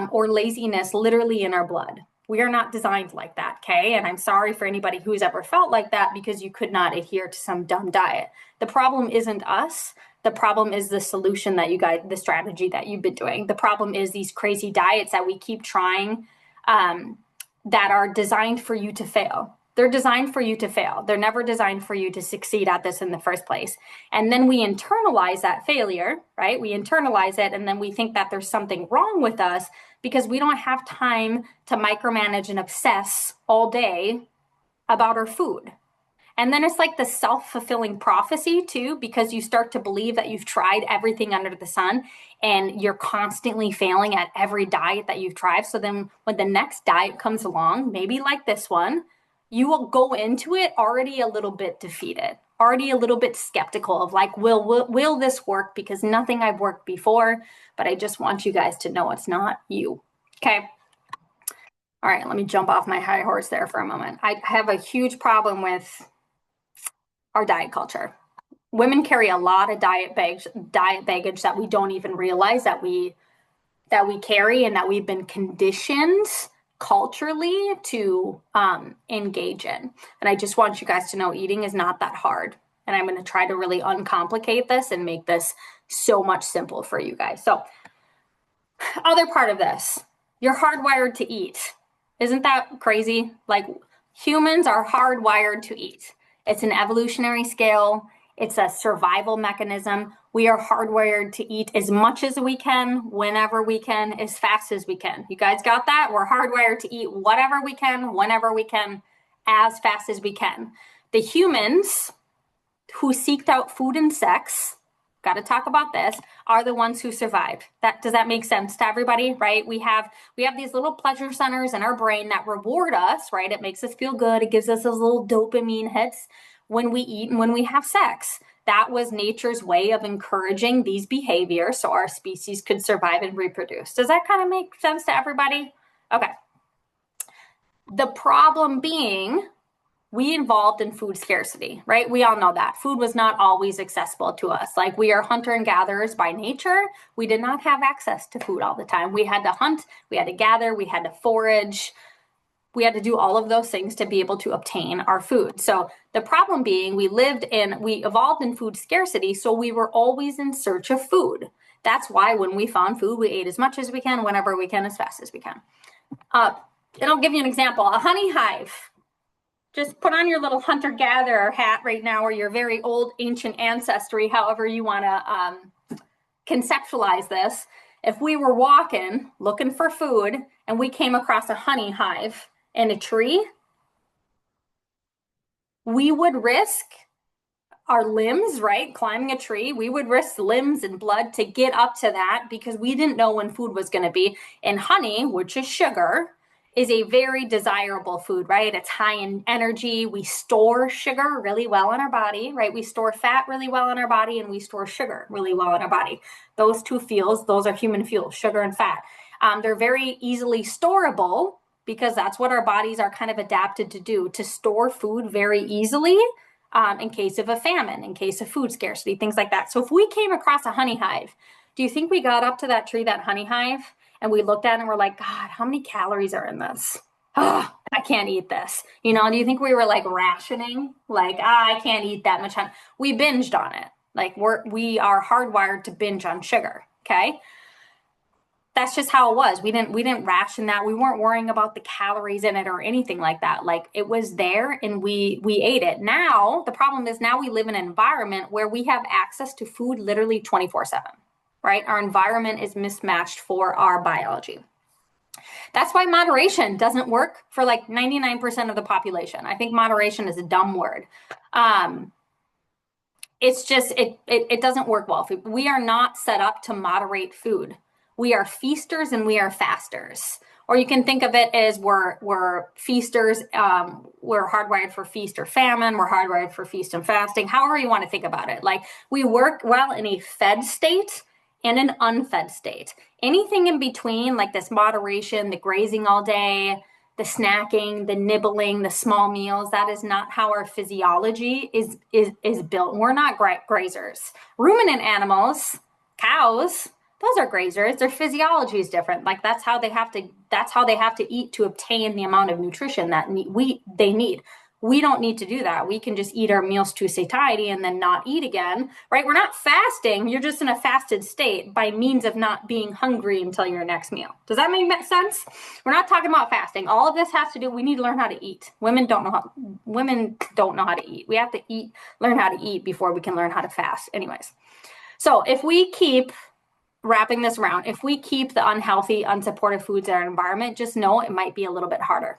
or laziness literally in our blood. We are not designed like that, okay? And I'm sorry for anybody who's ever felt like that because you could not adhere to some dumb diet. The problem isn't us. The problem is the solution that you guys, the strategy that you've been doing. The problem is these crazy diets that we keep trying that are designed for you to fail. They're designed for you to fail. They're never designed for you to succeed at this in the first place. And then we internalize that failure, right? We internalize it, and then we think that there's something wrong with us because we don't have time to micromanage and obsess all day about our food. And then it's like the self-fulfilling prophecy too, because you start to believe that you've tried everything under the sun and you're constantly failing at every diet that you've tried. So then when the next diet comes along, maybe like this one, you will go into it already a little bit defeated, already a little bit skeptical of like, will this work? Because nothing I've worked before, but I just want you guys to know it's not you. Okay. All right. Let me jump off my high horse there for a moment. I have a huge problem with our diet culture. Women carry a lot of diet baggage that we don't even realize that we carry and that we've been conditioned culturally to engage in. And I just want you guys to know eating is not that hard. And I'm going to try to really uncomplicate this and make this so much simple for you guys. So other part of this, you're hardwired to eat. Isn't that crazy? Like humans are hardwired to eat. It's an evolutionary scale. It's a survival mechanism. We are hardwired to eat as much as we can, whenever we can, as fast as we can. You guys got that? We're hardwired to eat whatever we can, whenever we can, as fast as we can. The humans who seeked out food and sex, got to talk about this, are the ones who survived. Does that make sense to everybody, right? We have these little pleasure centers in our brain that reward us, right? It makes us feel good. It gives us those little dopamine hits when we eat and when we have sex. That was nature's way of encouraging these behaviors so our species could survive and reproduce. Does that kind of make sense to everybody? Okay. The problem being, we evolved in food scarcity, right? We all know that. Food was not always accessible to us. Like we are hunter and gatherers by nature. We did not have access to food all the time. We had to hunt, we had to gather, we had to forage. We had to do all of those things to be able to obtain our food. So the problem being we evolved in food scarcity, so we were always in search of food. That's why when we found food, we ate as much as we can, whenever we can, as fast as we can. And I'll give you an example. A honey hive. Just put on your little hunter-gatherer hat right now, or your very old ancient ancestry, however you want to conceptualize this. If we were walking, looking for food, and we came across a honey hive in a tree, we would risk our limbs, right? Climbing a tree, we would risk limbs and blood to get up to that because we didn't know when food was going to be. And honey, which is sugar, is a very desirable food, right? It's high in energy. We store sugar really well in our body, right? We store fat really well in our body, and we store sugar really well in our body. Those two fuels, those are human fuels, sugar and fat. They're very easily storable because that's what our bodies are kind of adapted to do, to store food very easily in case of a famine, in case of food scarcity, things like that. So if we came across a honey hive, do you think we got up to that tree, that honey hive, and we looked at it and we're like, God, how many calories are in this? Oh, I can't eat this. You know, do you think we were like rationing? Like, I can't eat that much. We binged on it. Like we are hardwired to binge on sugar. Okay. That's just how it was. We didn't ration that. We weren't worrying about the calories in it or anything like that. Like it was there and we ate it. Now, the problem is now we live in an environment where we have access to food literally 24/7, right? Our environment is mismatched for our biology. That's why moderation doesn't work for like 99% of the population. I think moderation is a dumb word. It's just it doesn't work well. We are not set up to moderate food. We are feasters and we are fasters. Or you can think of it as we're feasters. We're hardwired for feast or famine. We're hardwired for feast and fasting. However you want to think about it. Like we work well in a fed state and an unfed state. Anything in between, like this moderation, the grazing all day, the snacking, the nibbling, the small meals, that is not how our physiology is built. We're not grazers. Ruminant animals, cows, those are grazers. Their physiology is different. Like that's how they have to eat to obtain the amount of nutrition that they need. We don't need to do that. We can just eat our meals to satiety and then not eat again, right? We're not fasting. You're just in a fasted state by means of not being hungry until your next meal. Does that make sense? We're not talking about fasting. All of this has to do, we need to learn how to eat. Women don't know how to eat. We have to learn how to eat before we can learn how to fast. Anyways. So if we keep wrapping this around, if we keep the unhealthy, unsupportive foods in our environment, just know it might be a little bit harder.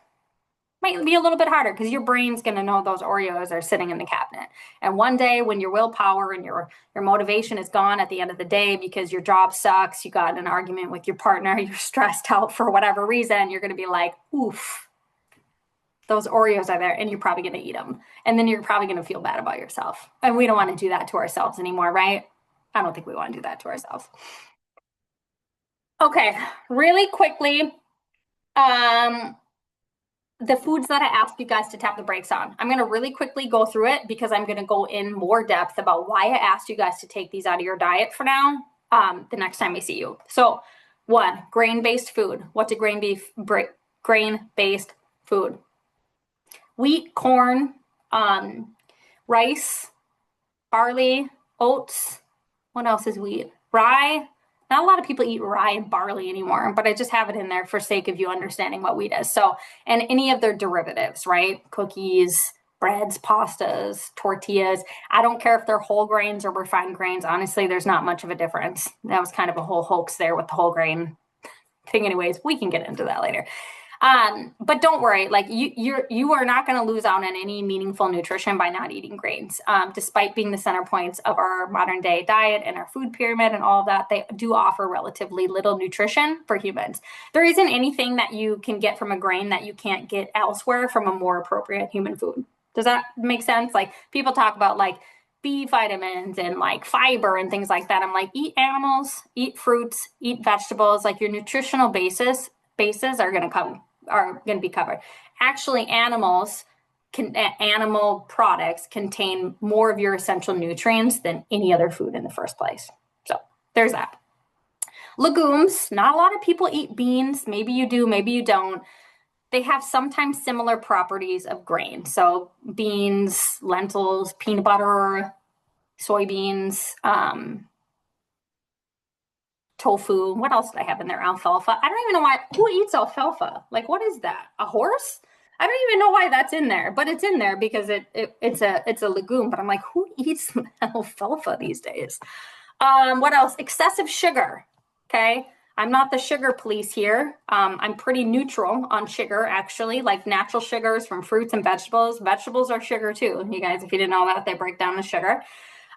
Might be a little bit harder because your brain's going to know those Oreos are sitting in the cabinet. And one day when your willpower and your motivation is gone at the end of the day because your job sucks, you got in an argument with your partner, you're stressed out for whatever reason, you're going to be like, oof, those Oreos are there, and you're probably going to eat them. And then you're probably going to feel bad about yourself. And we don't want to do that to ourselves anymore, right? I don't think we want to do that to ourselves. Okay, really quickly, the foods that I asked you guys to tap the brakes on. I'm going to really quickly go through it because I'm going to go in more depth about why I asked you guys to take these out of your diet for now, the next time I see you. So 1, grain-based food. What's a grain-based food? Wheat, corn, rice, barley, oats. What else is wheat? Rye. Not a lot of people eat rye and barley anymore, but I just have it in there for sake of you understanding what wheat is. So, and any of their derivatives, right? Cookies, breads, pastas, tortillas. I don't care if they're whole grains or refined grains. Honestly, there's not much of a difference. That was kind of a whole hoax there with the whole grain thing. Anyways, we can get into that later. But don't worry, like you are not going to lose out on any meaningful nutrition by not eating grains. Despite being the center points of our modern day diet and our food pyramid and all of that, they do offer relatively little nutrition for humans. There isn't anything that you can get from a grain that you can't get elsewhere from a more appropriate human food. Does that make sense? Like people talk about like B vitamins and like fiber and things like that. I'm like, eat animals, eat fruits, eat vegetables. Like your nutritional bases are going to be covered. Actually, animal products contain more of your essential nutrients than any other food in the first place. So there's that. Legumes, not a lot of people eat beans. Maybe you do, maybe you don't. They have sometimes similar properties of grain. So beans, lentils, peanut butter, soybeans, tofu. What else did I have in there? Alfalfa. I don't even know who eats alfalfa. Like, what is that? A horse? I don't even know why that's in there, but it's in there because it's a legume. But I'm like, who eats alfalfa these days? What else? Excessive sugar. Okay. I'm not the sugar police here. I'm pretty neutral on sugar, actually, like natural sugars from fruits and vegetables. Vegetables are sugar too. You guys, if you didn't know that, they break down the sugar.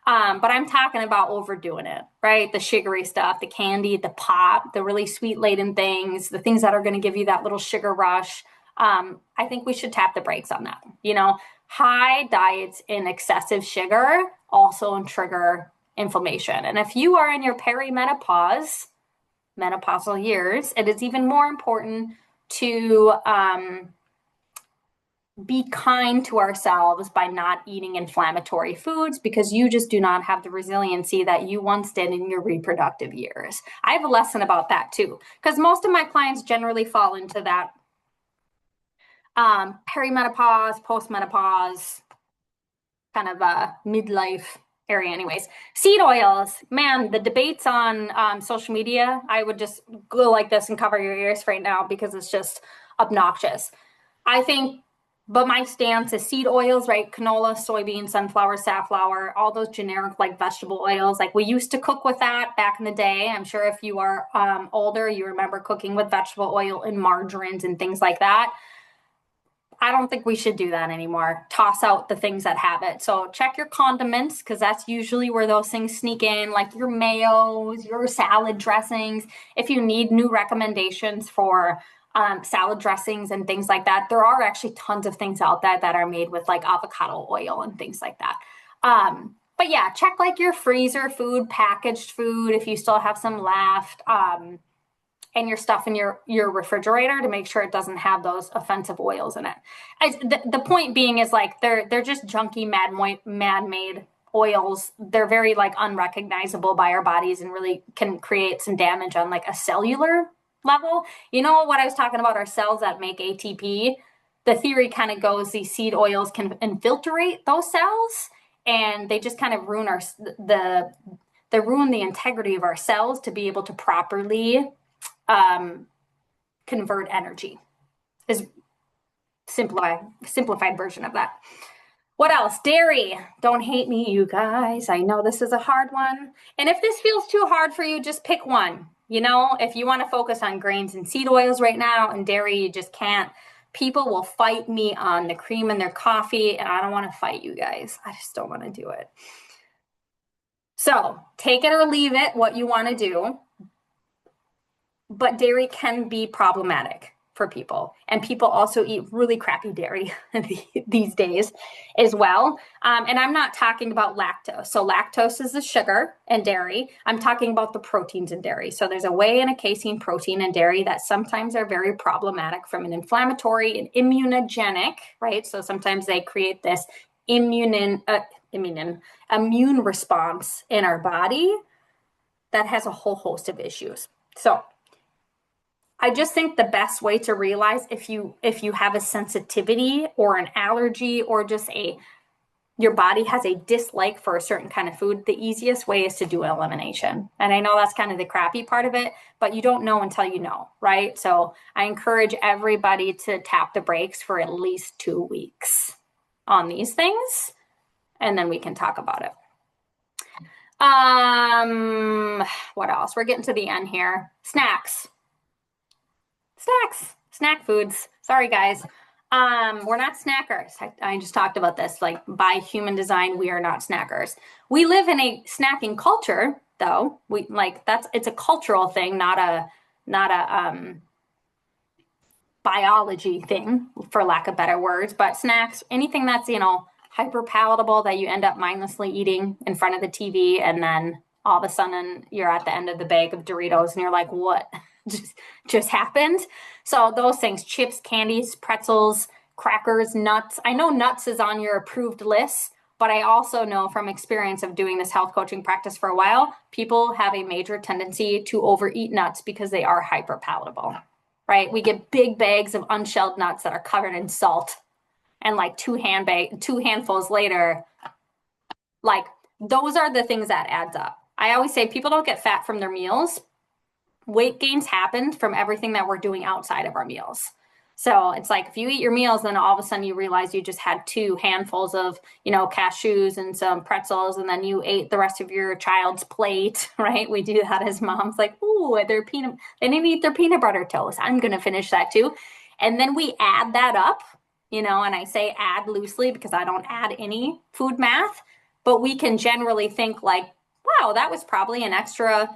But I'm talking about overdoing it, right? The sugary stuff, the candy, the pop, the really sweet laden things, the things that are going to give you that little sugar rush. I think we should tap the brakes on that. You know, high diets in excessive sugar also trigger inflammation. And if you are in your menopausal years, it is even more important to be kind to ourselves by not eating inflammatory foods because you just do not have the resiliency that you once did in your reproductive years. I have a lesson about that too, because most of my clients generally fall into that perimenopause, postmenopause, kind of midlife area. Anyways, seed oils, man, the debates on social media, I would just go like this and cover your ears right now because it's just obnoxious. I think, but my stance is seed oils, right? Canola, soybean, sunflower, safflower, all those generic like vegetable oils. Like we used to cook with that back in the day. I'm sure if you are older, you remember cooking with vegetable oil and margarines and things like that. I don't think we should do that anymore. Toss out the things that have it. So check your condiments because that's usually where those things sneak in, like your mayos, your salad dressings. If you need new recommendations for salad dressings and things like that, there are actually tons of things out there that are made with like avocado oil and things like that. But yeah, check like your freezer food, packaged food, if you still have some left. And your stuff in your refrigerator to make sure it doesn't have those offensive oils in it. The point being is like they're just junky man-made oils. They're very like unrecognizable by our bodies and really can create some damage on like a cellular level. You know what I was talking about, our cells that make ATP? The theory kind of goes these seed oils can infiltrate those cells and they just kind of ruin they ruin the integrity of our cells to be able to properly convert energy is simplified version of that. What else? Dairy. Don't hate me, you guys. I know this is a hard one. And if this feels too hard for you, just pick one. You know, if you want to focus on grains and seed oils right now and dairy, you just can't. People will fight me on the cream in their coffee, and I don't want to fight you guys. I just don't want to do it. So take it or leave it, what you want to do. But dairy can be problematic for people. And people also eat really crappy dairy these days as well. And I'm not talking about lactose. So lactose is the sugar in dairy. I'm talking about the proteins in dairy. So there's a whey and a casein protein in dairy that sometimes are very problematic from an inflammatory and immunogenic, right? So sometimes they create this immune response in our body that has a whole host of issues. So I just think the best way to realize if you have a sensitivity or an allergy or just your body has a dislike for a certain kind of food, the easiest way is to do elimination. And I know that's kind of the crappy part of it, but you don't know until you know, right? So I encourage everybody to tap the brakes for at least 2 weeks on these things, and then we can talk about it. What else? We're getting to the end here. Snacks, snack foods. Sorry, guys. We're not snackers. I just talked about this. Like by human design, we are not snackers. We live in a snacking culture, though. It's a cultural thing, not a biology thing, for lack of better words. But snacks, anything that's hyper palatable that you end up mindlessly eating in front of the TV, and then all of a sudden you're at the end of the bag of Doritos, and you're like, what? just happened. So those things, chips, candies, pretzels, crackers, nuts. I know nuts is on your approved list, but I also know from experience of doing this health coaching practice for a while, people have a major tendency to overeat nuts because they are hyper palatable, right? We get big bags of unshelled nuts that are covered in salt, and like two handfuls later, like those are the things that adds up. I always say people don't get fat from their meals. Weight gains happen from everything that we're doing outside of our meals. So it's like if you eat your meals, then all of a sudden you realize you just had 2 handfuls of, cashews and some pretzels, and then you ate the rest of your child's plate, right? We do that as moms, like, ooh, they didn't eat their peanut butter toast. I'm going to finish that too. And then we add that up, and I say add loosely because I don't add any food math, but we can generally think like, wow, that was probably an extra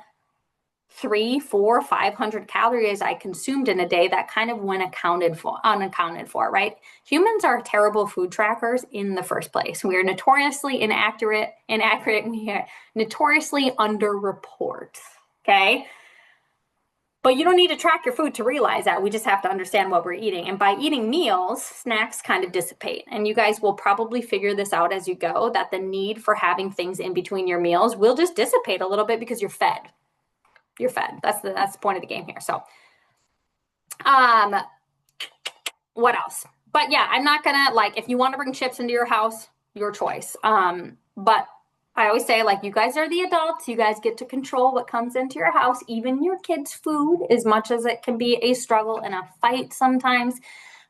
300, 400, 500 calories I consumed in a day that kind of went unaccounted for, right? Humans are terrible food trackers in the first place. We are notoriously inaccurate. We are notoriously underreport, okay? But you don't need to track your food to realize that. We just have to understand what we're eating. And by eating meals, snacks kind of dissipate. And you guys will probably figure this out as you go, that the need for having things in between your meals will just dissipate a little bit because you're fed. You're fed. That's the point of the game here. So, what else? But yeah, I'm not gonna, like, if you want to bring chips into your house, your choice. But I always say, like, you guys are the adults. You guys get to control what comes into your house, even your kids' food, as much as it can be a struggle and a fight sometimes.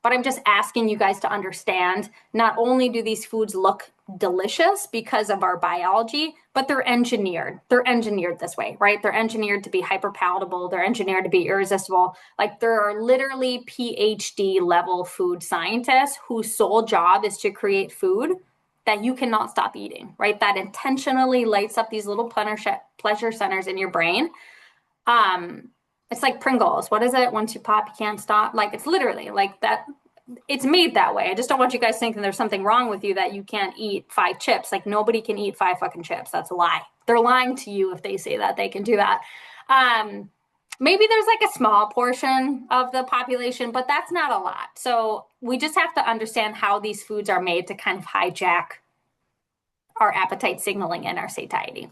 But I'm just asking you guys to understand, not only do these foods look delicious because of our biology, but they're engineered. They're engineered this way, right? They're engineered to be hyper palatable. They're engineered to be irresistible. Like, there are literally PhD level food scientists whose sole job is to create food that you cannot stop eating, right? That intentionally lights up these little pleasure centers in your brain. It's like Pringles. What is it? Once you pop, you can't stop. Like, it's literally like that. It's made that way. I just don't want you guys thinking there's something wrong with you that you can't eat 5 chips. Like, nobody can eat 5 fucking chips. That's a lie. They're lying to you if they say that they can do that. Maybe there's like a small portion of the population, but that's not a lot. So we just have to understand how these foods are made to kind of hijack our appetite signaling and our satiety.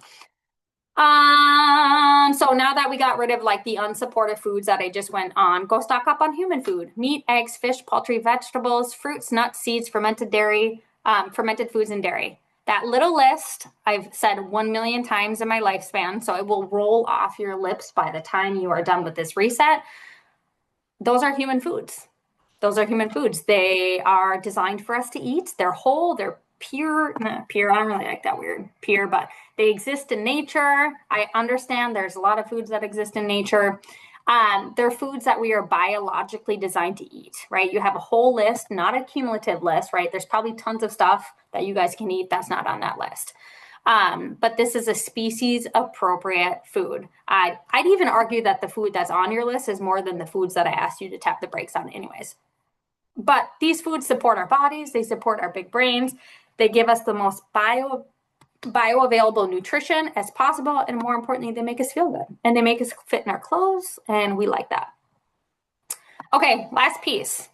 So now that we got rid of like the unsupportive foods that I just went on, go stock up on human food: meat, eggs, fish, poultry, vegetables, fruits, nuts, seeds, fermented dairy, fermented foods, and dairy. That little list I've said 1 million times in my lifespan, so it will roll off your lips by the time you are done with this reset. Those are human foods. Those are human foods. They are designed for us to eat. They're whole, they're pure, pure, I don't really like that weird pure, but they exist in nature. I understand there's a lot of foods that exist in nature. They're foods that we are biologically designed to eat, right? You have a whole list, not a cumulative list, right? There's probably tons of stuff that you guys can eat that's not on that list. But this is a species appropriate food. I'd even argue that the food that's on your list is more than the foods that I asked you to tap the brakes on anyways. But these foods support our bodies. They support our big brains. They give us the most bioavailable nutrition as possible. And more importantly, they make us feel good. And they make us fit in our clothes. And we like that. Okay, last piece.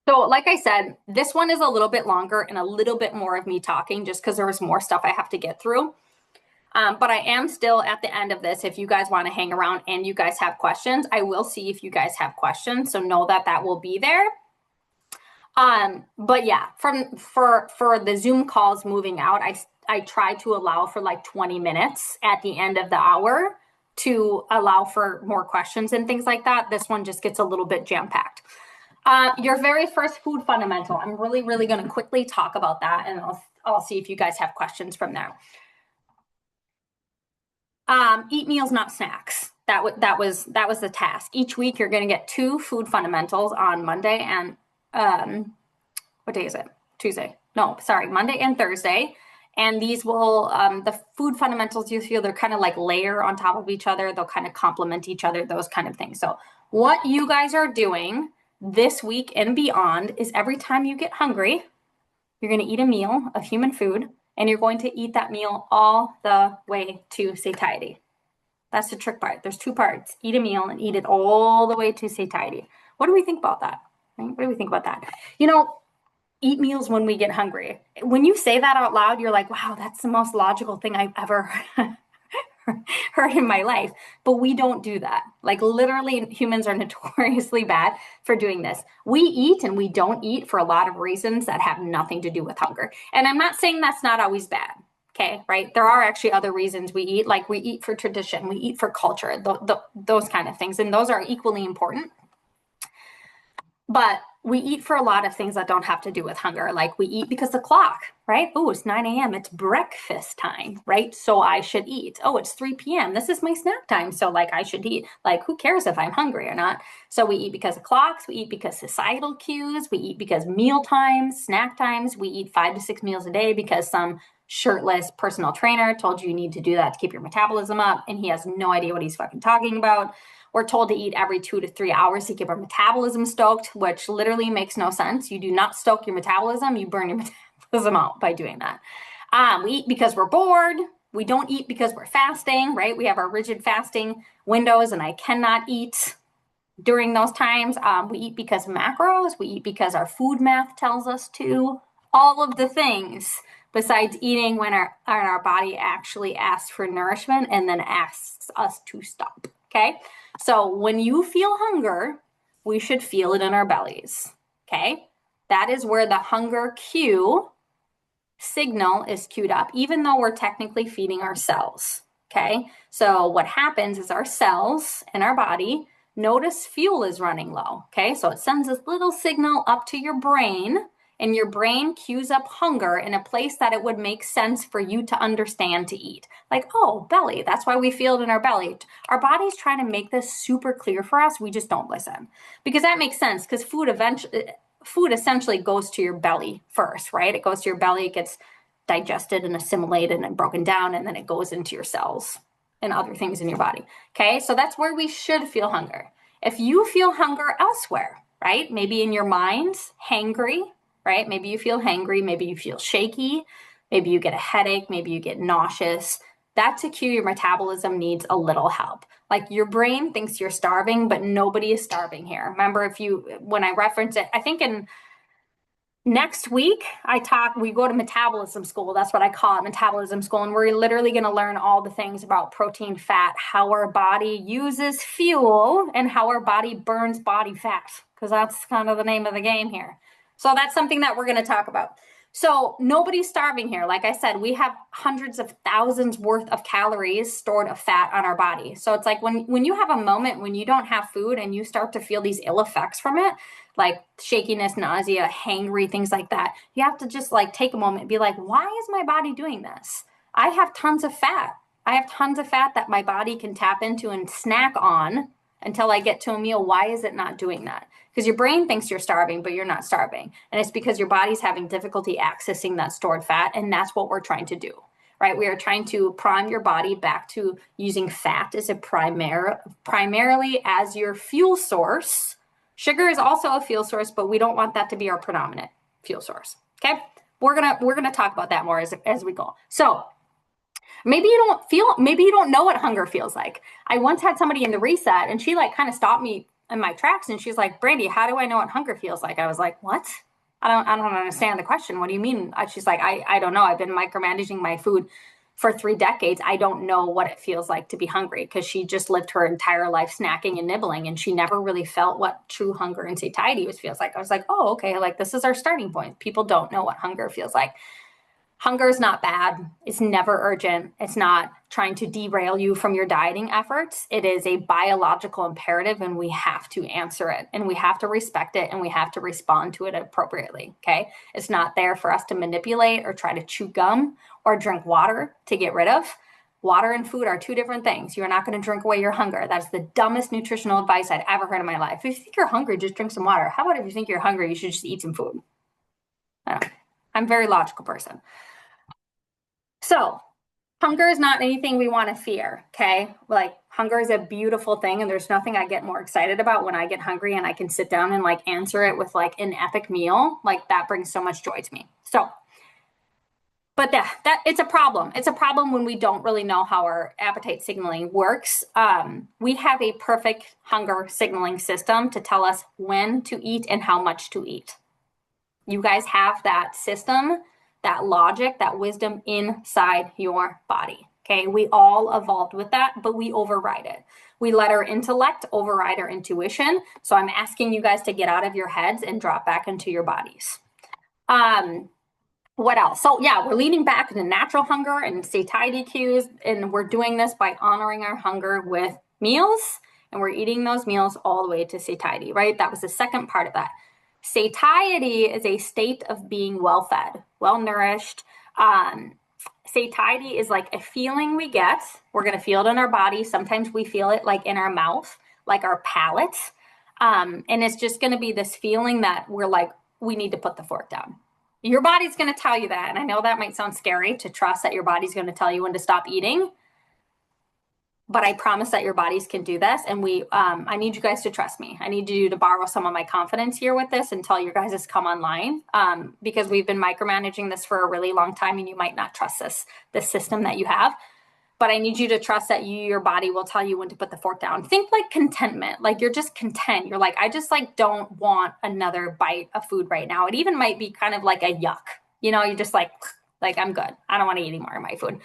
So like I said, this one is a little bit longer and a little bit more of me talking just because there was more stuff I have to get through. But I am still at the end of this. If you guys want to hang around and you guys have questions, I will see if you guys have questions. So know that that will be there. But yeah, for the Zoom calls moving out, I try to allow for like 20 minutes at the end of the hour to allow for more questions and things like that. This one just gets a little bit jam-packed. Your very first food fundamental, I'm really going to quickly talk about that, and I'll see if you guys have questions from there. Eat meals, not snacks. That was the task. Each week you're going to get 2 food fundamentals on Monday and what day is it? Tuesday. No, sorry, Monday and Thursday. And these will, the food fundamentals, you feel they're kind of like layer on top of each other. They'll kind of complement each other, those kind of things. So what you guys are doing this week and beyond is every time you get hungry, you're going to eat a meal of human food, and you're going to eat that meal all the way to satiety. That's the trick part. There's 2 parts. Eat a meal and eat it all the way to satiety. What do we think about that? What do we think about that? You know, eat meals when we get hungry. When you say that out loud, you're like, wow, that's the most logical thing I've ever heard in my life. But we don't do that. Like, literally, humans are notoriously bad for doing this. We eat and we don't eat for a lot of reasons that have nothing to do with hunger. And I'm not saying that's not always bad. Okay, right? There are actually other reasons we eat. Like, we eat for tradition, we eat for culture, those kind of things. And those are equally important. But we eat for a lot of things that don't have to do with hunger. Like, we eat because the clock, right? Oh, it's 9 a.m. It's breakfast time, right? So I should eat. Oh, it's 3 p.m. This is my snack time. So like, I should eat. Like, who cares if I'm hungry or not? So we eat because of clocks. We eat because societal cues. We eat because meal times, snack times. We eat 5 to 6 meals a day because some shirtless personal trainer told you need to do that to keep your metabolism up. And he has no idea what he's fucking talking about. We're told to eat every 2 to 3 hours to keep our metabolism stoked, which literally makes no sense. You do not stoke your metabolism. You burn your metabolism out by doing that. We eat because we're bored. We don't eat because we're fasting, right? We have our rigid fasting windows, and I cannot eat during those times. We eat because of macros. We eat because our food math tells us to. All of the things besides eating when our body actually asks for nourishment and then asks us to stop, okay? So when you feel hunger, we should feel it in our bellies, okay? That is where the hunger cue signal is queued up, even though we're technically feeding our cells, okay? So what happens is our cells in our body notice fuel is running low, okay? So it sends this little signal up to your brain, and your brain cues up hunger in a place that it would make sense for you to understand to eat. Like, oh, belly, that's why we feel it in our belly. Our body's trying to make this super clear for us. We just don't listen. Because that makes sense, because food essentially goes to your belly first, right? It goes to your belly, it gets digested and assimilated and broken down, and then it goes into your cells and other things in your body, okay? So that's where we should feel hunger. If you feel hunger elsewhere, right? Maybe in your mind, hangry, right? Maybe you feel hangry, maybe you feel shaky, maybe you get a headache, maybe you get nauseous. That's a cue your metabolism needs a little help. Like your brain thinks you're starving, but nobody is starving here. Remember, when I reference it, I think in next week, we go to metabolism school. That's what I call it, metabolism school. And we're literally going to learn all the things about protein, fat, how our body uses fuel, and how our body burns body fat, because that's kind of the name of the game here. So that's something that we're going to talk about. So nobody's starving here. Like I said, we have hundreds of thousands worth of calories stored of fat on our body. So it's like when you have a moment when you don't have food and you start to feel these ill effects from it, like shakiness, nausea, hangry, things like that, you have to just like take a moment and be like, why is my body doing this? I have tons of fat. I have tons of fat that my body can tap into and snack on until I get to a meal. Why is it not doing that? Because your brain thinks you're starving, but you're not starving. And it's because your body's having difficulty accessing that stored fat. And that's what we're trying to do, right? We are trying to prime your body back to using fat as primarily as your fuel source. Sugar is also a fuel source, but we don't want that to be our predominant fuel source, okay? We're gonna talk about that more as we go. So maybe you don't know what hunger feels like. I once had somebody in the reset and she like kind of stopped me in my tracks and she's like, Brandy, how do I know what hunger feels like? I was like, what? I don't understand the question. What do you mean? She's like, I don't know. I've been micromanaging my food for 3 decades. I don't know what it feels like to be hungry, because she just lived her entire life snacking and nibbling, and she never really felt what true hunger and satiety feels like. I was like, oh, okay, like this is our starting point. People don't know what hunger feels like. Hunger is not bad. It's never urgent. It's not trying to derail you from your dieting efforts. It is a biological imperative, and we have to answer it, and we have to respect it, and we have to respond to it appropriately, okay? It's not there for us to manipulate or try to chew gum or drink water to get rid of. Water and food are 2 different things. You're not going to drink away your hunger. That's the dumbest nutritional advice I'd ever heard in my life. If you think you're hungry, just drink some water. How about if you think you're hungry, you should just eat some food? I don't know. I'm a very logical person. So hunger is not anything we want to fear, okay? Like hunger is a beautiful thing, and there's nothing I get more excited about when I get hungry and I can sit down and like answer it with like an epic meal. Like that brings so much joy to me. So, but that it's a problem. It's a problem when we don't really know how our appetite signaling works. We have a perfect hunger signaling system to tell us when to eat and how much to eat. You guys have that system, that logic, that wisdom inside your body, okay? We all evolved with that, but we override it. We let our intellect override our intuition. So I'm asking you guys to get out of your heads and drop back into your bodies. What else? So yeah, we're leaning back into natural hunger and satiety cues, and we're doing this by honoring our hunger with meals, and we're eating those meals all the way to satiety, right? That was the second part of that. Satiety is a state of being well-fed, well-nourished. Satiety is like a feeling we get. We're going to feel it in our body. Sometimes we feel it like in our mouth, like our palate. And it's just going to be this feeling that we're like, we need to put the fork down. Your body's going to tell you that. And I know that might sound scary to trust that your body's going to tell you when to stop eating. but I promise that your bodies can do this. And I need you guys to trust me. I need you to borrow some of my confidence here with this until your guys come online, because we've been micromanaging this for a really long time, and you might not trust this system that you have. But I need you to trust that your body will tell you when to put the fork down. Think like contentment, like you're just content. You're like, I just like don't want another bite of food right now. It even might be kind of like a yuck. You're just like I'm good. I don't want to eat any more of my food.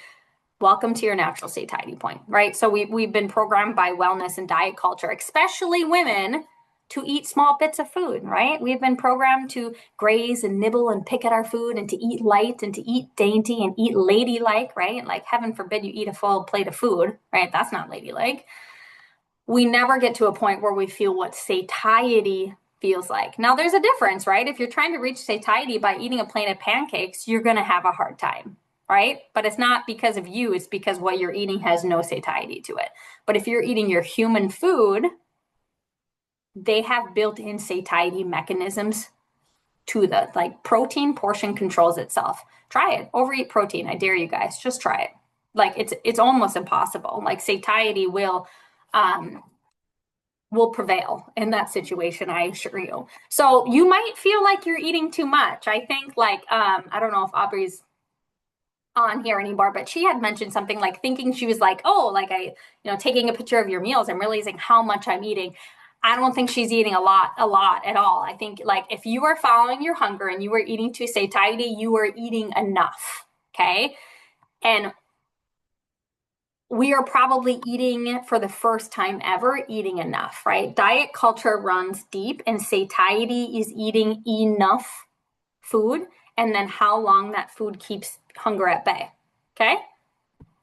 Welcome to your natural satiety point, right? So we've been programmed by wellness and diet culture, especially women, to eat small bits of food, right? We've been programmed to graze and nibble and pick at our food and to eat light and to eat dainty and eat ladylike, right? Like heaven forbid you eat a full plate of food, right? That's not ladylike. We never get to a point where we feel what satiety feels like. Now there's a difference, right? If you're trying to reach satiety by eating a plate of pancakes, you're going to have a hard time, right? But it's not because of you, it's because what you're eating has no satiety to it. But if you're eating your human food, they have built-in satiety mechanisms to like protein portion controls itself. Try it. Overeat protein. I dare you guys. Just try it. Like it's almost impossible. Like satiety will prevail in that situation, I assure you. So you might feel like you're eating too much. I think like I don't know if Aubrey's on here anymore, but she had mentioned something like thinking she was like, oh, like taking a picture of your meals and realizing how much I'm eating. I don't think she's eating a lot at all. I think like if you are following your hunger and you are eating to satiety, you are eating enough. Okay. And we are probably eating for the first time ever, eating enough, right? Diet culture runs deep, and satiety is eating enough food and then how long that food keeps hunger at bay. Okay.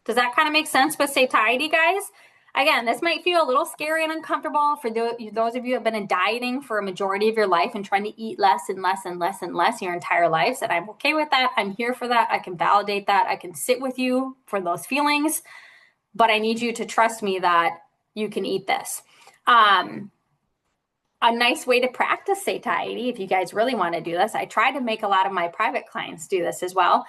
Does that kind of make sense with satiety, guys? Again, this might feel a little scary and uncomfortable for those of you who have been in dieting for a majority of your life and trying to eat less and less and less and less your entire lives. And I'm okay with that. I'm here for that. I can validate that. I can sit with you for those feelings, but I need you to trust me that you can eat this. A nice way to practice satiety, if you guys really want to do this, I try to make a lot of my private clients do this as well.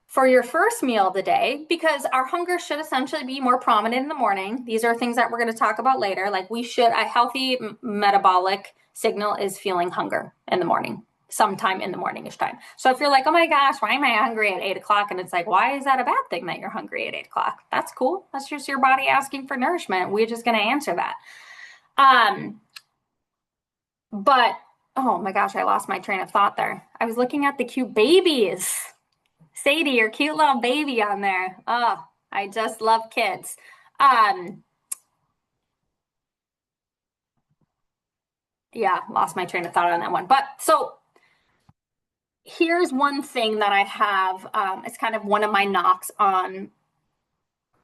For your first meal of the day, because our hunger should essentially be more prominent in the morning. These are things that we're going to talk about later. Like a healthy metabolic signal is feeling hunger in the morning, sometime in the morning-ish time. So if you're like, oh my gosh, why am I hungry at 8 o'clock? And it's like, why is that a bad thing that you're hungry at 8 o'clock? That's cool. That's just your body asking for nourishment. We're just going to answer that. But, oh my gosh, I lost my train of thought there. I was looking at the cute babies. Sadie, your cute little baby on there. Oh, I just love kids. Yeah, lost my train of thought on that one. But so here's one thing that I have. It's kind of one of my knocks on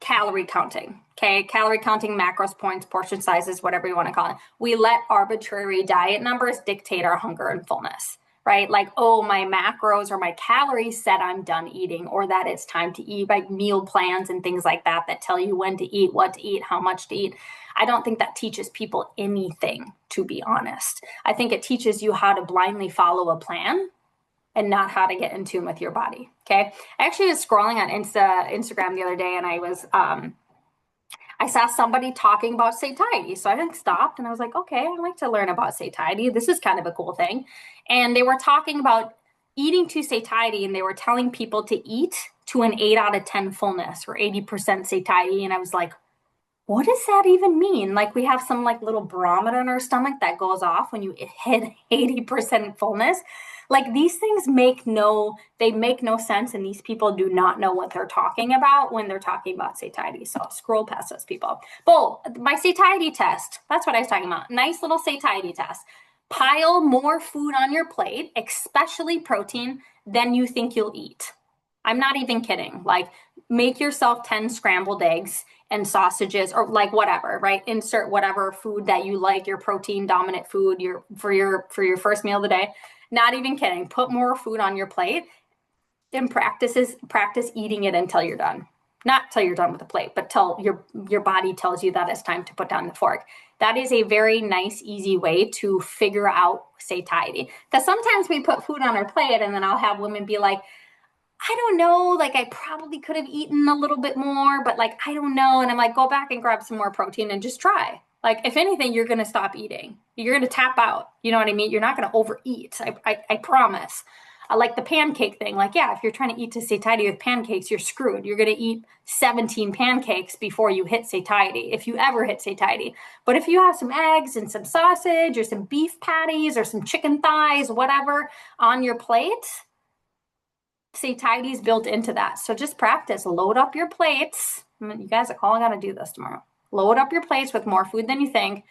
calorie counting. Okay, calorie counting, macros, points, portion sizes, whatever you want to call it. We let arbitrary diet numbers dictate our hunger and fullness. Right? Like, oh, my macros or my calories said I'm done eating, or that it's time to eat, like meal plans and things like that tell you when to eat, what to eat, how much to eat. I don't think that teaches people anything, to be honest. I think it teaches you how to blindly follow a plan and not how to get in tune with your body. Okay. I actually was scrolling on Instagram the other day, and I saw somebody talking about satiety. So I stopped and I was like, okay, I'd like to learn about satiety. This is kind of a cool thing. And they were talking about eating to satiety, and they were telling people to eat to an 8 out of 10 fullness or 80% satiety. And I was like, what does that even mean? Like we have some like little barometer in our stomach that goes off when you hit 80% fullness. Like these things make no sense, and these people do not know what they're talking about when they're talking about satiety. So scroll past those people. My satiety test, that's what I was talking about. Nice little satiety test. Pile more food on your plate, especially protein, than you think you'll eat. I'm not even kidding. Like make yourself 10 scrambled eggs and sausages, or like whatever, right? Insert whatever food that you like, your protein dominant food, for your first meal of the day. Not even kidding. Put more food on your plate and practice eating it until you're done. Not till you're done with the plate, but till your body tells you that it's time to put down the fork. That is a very nice, easy way to figure out satiety. Because sometimes we put food on our plate and then I'll have women be like, I don't know, like I probably could have eaten a little bit more, but like I don't know. And I'm like, go back and grab some more protein and just try. Like if anything, you're gonna stop eating. You're gonna tap out. You know what I mean? You're not gonna overeat. I promise. Like the pancake thing. Like, yeah, if you're trying to eat to satiety with pancakes, you're screwed. You're gonna eat 17 pancakes before you hit satiety, if you ever hit satiety. But if you have some eggs and some sausage or some beef patties or some chicken thighs, whatever, on your plate, satiety is built into that. So just practice. Load up your plates. You guys are all going to do this tomorrow. Load up your plates with more food than you think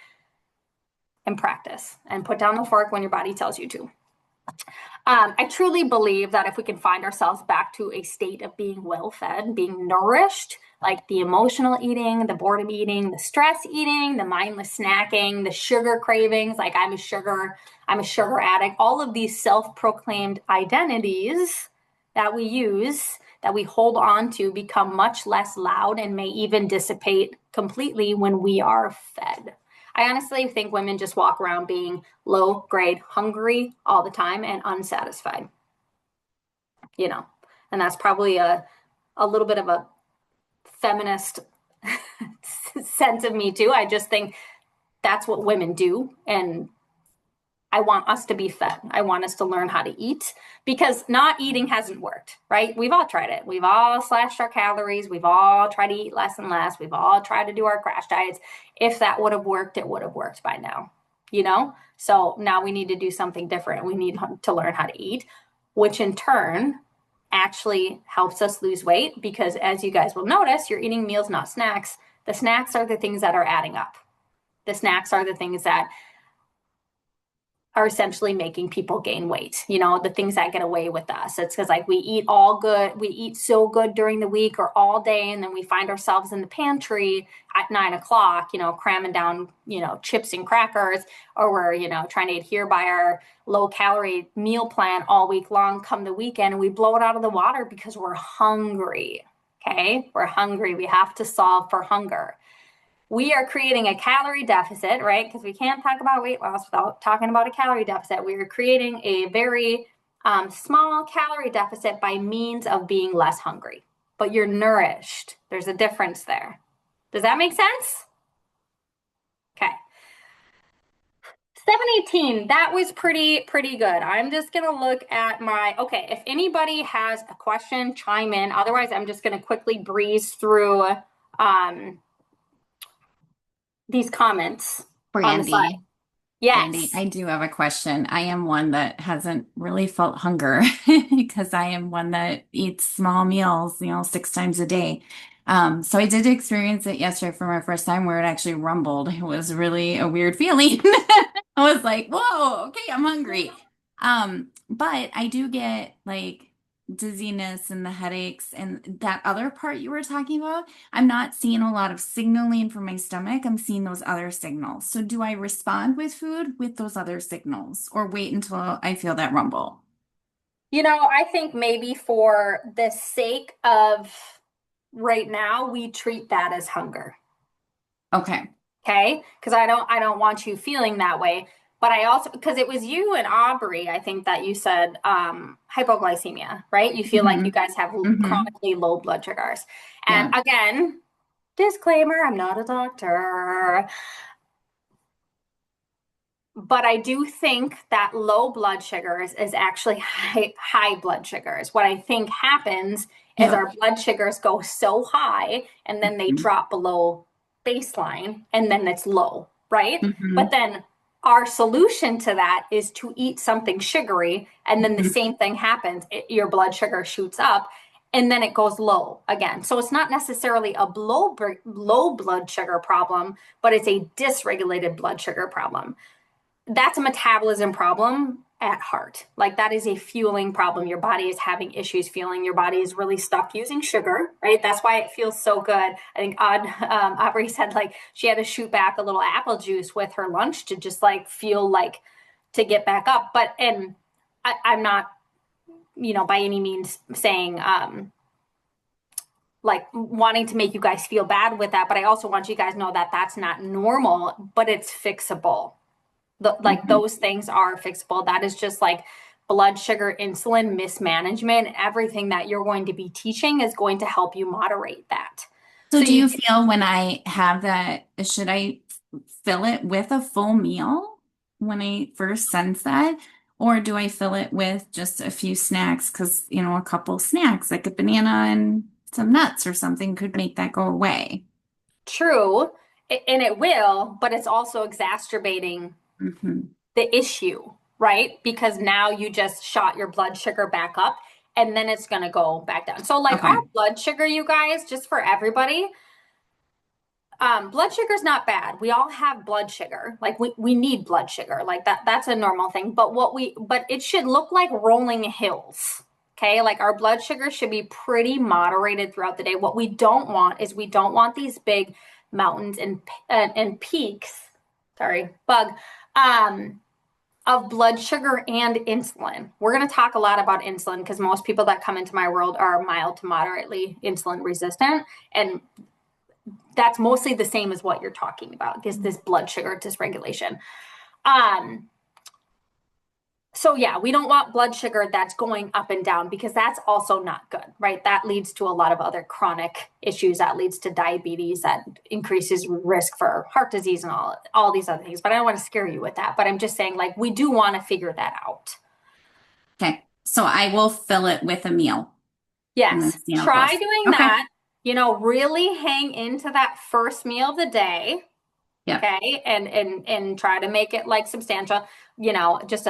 and practice. And put down the fork when your body tells you to. I truly believe that if we can find ourselves back to a state of being well fed, being nourished, like the emotional eating, the boredom eating, the stress eating, the mindless snacking, the sugar cravings, like I'm a sugar addict, all of these self-proclaimed identities that we use, that we hold on to, become much less loud and may even dissipate completely when we are fed. I honestly think women just walk around being low grade hungry all the time and unsatisfied, you know, and that's probably a little bit of a feminist sense of me too. I just think that's what women do. And I want us to be fed. I want us to learn how to eat, because not eating hasn't worked, right? We've all tried it. We've all slashed our calories. We've all tried to eat less and less. We've all tried to do our crash diets. If that would have worked, it would have worked by now, you know? So now we need to do something different. We need to learn how to eat, which in turn actually helps us lose weight, because as you guys will notice, you're eating meals, not snacks. The snacks are the things that are adding up. The snacks are the things that are essentially making people gain weight, you know, the things that get away with us. It's because like we eat so good during the week or all day, and then we find ourselves in the pantry at 9 o'clock, you know, cramming down, you know, chips and crackers, or we're, you know, trying to adhere by our low calorie meal plan all week long. Come the weekend and we blow it out of the water because we're hungry. Okay, we're hungry. We have to solve for hunger. We are creating a calorie deficit, right? Because we can't talk about weight loss without talking about a calorie deficit. We are creating a very small calorie deficit by means of being less hungry, but you're nourished. There's a difference there. Does that make sense? Okay. 718, that was pretty good. I'm just going to look at okay, if anybody has a question, chime in. Otherwise, I'm just going to quickly breeze through these comments on the slide. Brandy, Yes. Brandy, I do have a question. I am one that hasn't really felt hunger because I am one that eats small meals, 6 times a day. So I did experience it yesterday for my first time where it actually rumbled. It was really a weird feeling. I was like, whoa, okay, I'm hungry. But I do get like dizziness and the headaches and that other part you were talking about. I'm not seeing a lot of signaling from my stomach. I'm seeing those other signals. So do I respond with food with those other signals or wait until I feel that rumble? You know, I think maybe for the sake of right now, we treat that as hunger. Okay. Okay? Because I don't want you feeling that way. But I also, because it was you and Aubrey, I think that you said hypoglycemia, right? You feel like you guys have chronically low blood sugars. And again, disclaimer, I'm not a doctor. But I do think that low blood sugars is actually high blood sugars. What I think happens is our blood sugars go so high and then they drop below baseline and then it's low, right? But then our solution to that is to eat something sugary, and then the same thing happens. Your blood sugar shoots up and then it goes low again. So it's not necessarily a low blood sugar problem, but it's a dysregulated blood sugar problem. That's a metabolism problem at heart. Like that is a fueling problem. Your body is having issues fueling. Your body is really stuck using sugar, right? That's why it feels so good. I think Aubrey said like she had to shoot back a little apple juice with her lunch to just like feel like to get back up. But, and I'm not, by any means saying, like wanting to make you guys feel bad with that. But I also want you guys to know that that's not normal, but it's fixable. Those things are fixable. That is just like blood sugar, insulin mismanagement, everything that you're going to be teaching is going to help you moderate that. So do you you feel when I have that, should I fill it with a full meal when I first sense that? Or do I fill it with just a few snacks? Because, a couple snacks, like a banana and some nuts or something, could make that go away. True, and it will, but it's also exacerbating Hmm. the issue, right? Because now you just shot your blood sugar back up and then it's going to go back down. So like Okay. our blood sugar, you guys, just for everybody, blood sugar is not bad. We all have blood sugar. Like we need blood sugar. Like that's a normal thing. But it should look like rolling hills. Okay? Like our blood sugar should be pretty moderated throughout the day. What we don't want is we don't want these big mountains and peaks. Sorry, bug. Of blood sugar and insulin. We're going to talk a lot about insulin because most people that come into my world are mild to moderately insulin resistant. And that's mostly the same as what you're talking about, is this blood sugar dysregulation. So yeah, we don't want blood sugar that's going up and down because that's also not good, right? That leads to a lot of other chronic issues. That leads to diabetes, that increases risk for heart disease and all these other things. But I don't want to scare you with that. But I'm just saying, like, we do want to figure that out. Okay. So I will fill it with a meal. And then Yes, see how it try goes. doing Okay. that. Really hang into that first meal of the day. Yeah. Okay, and try to make it like substantial. Just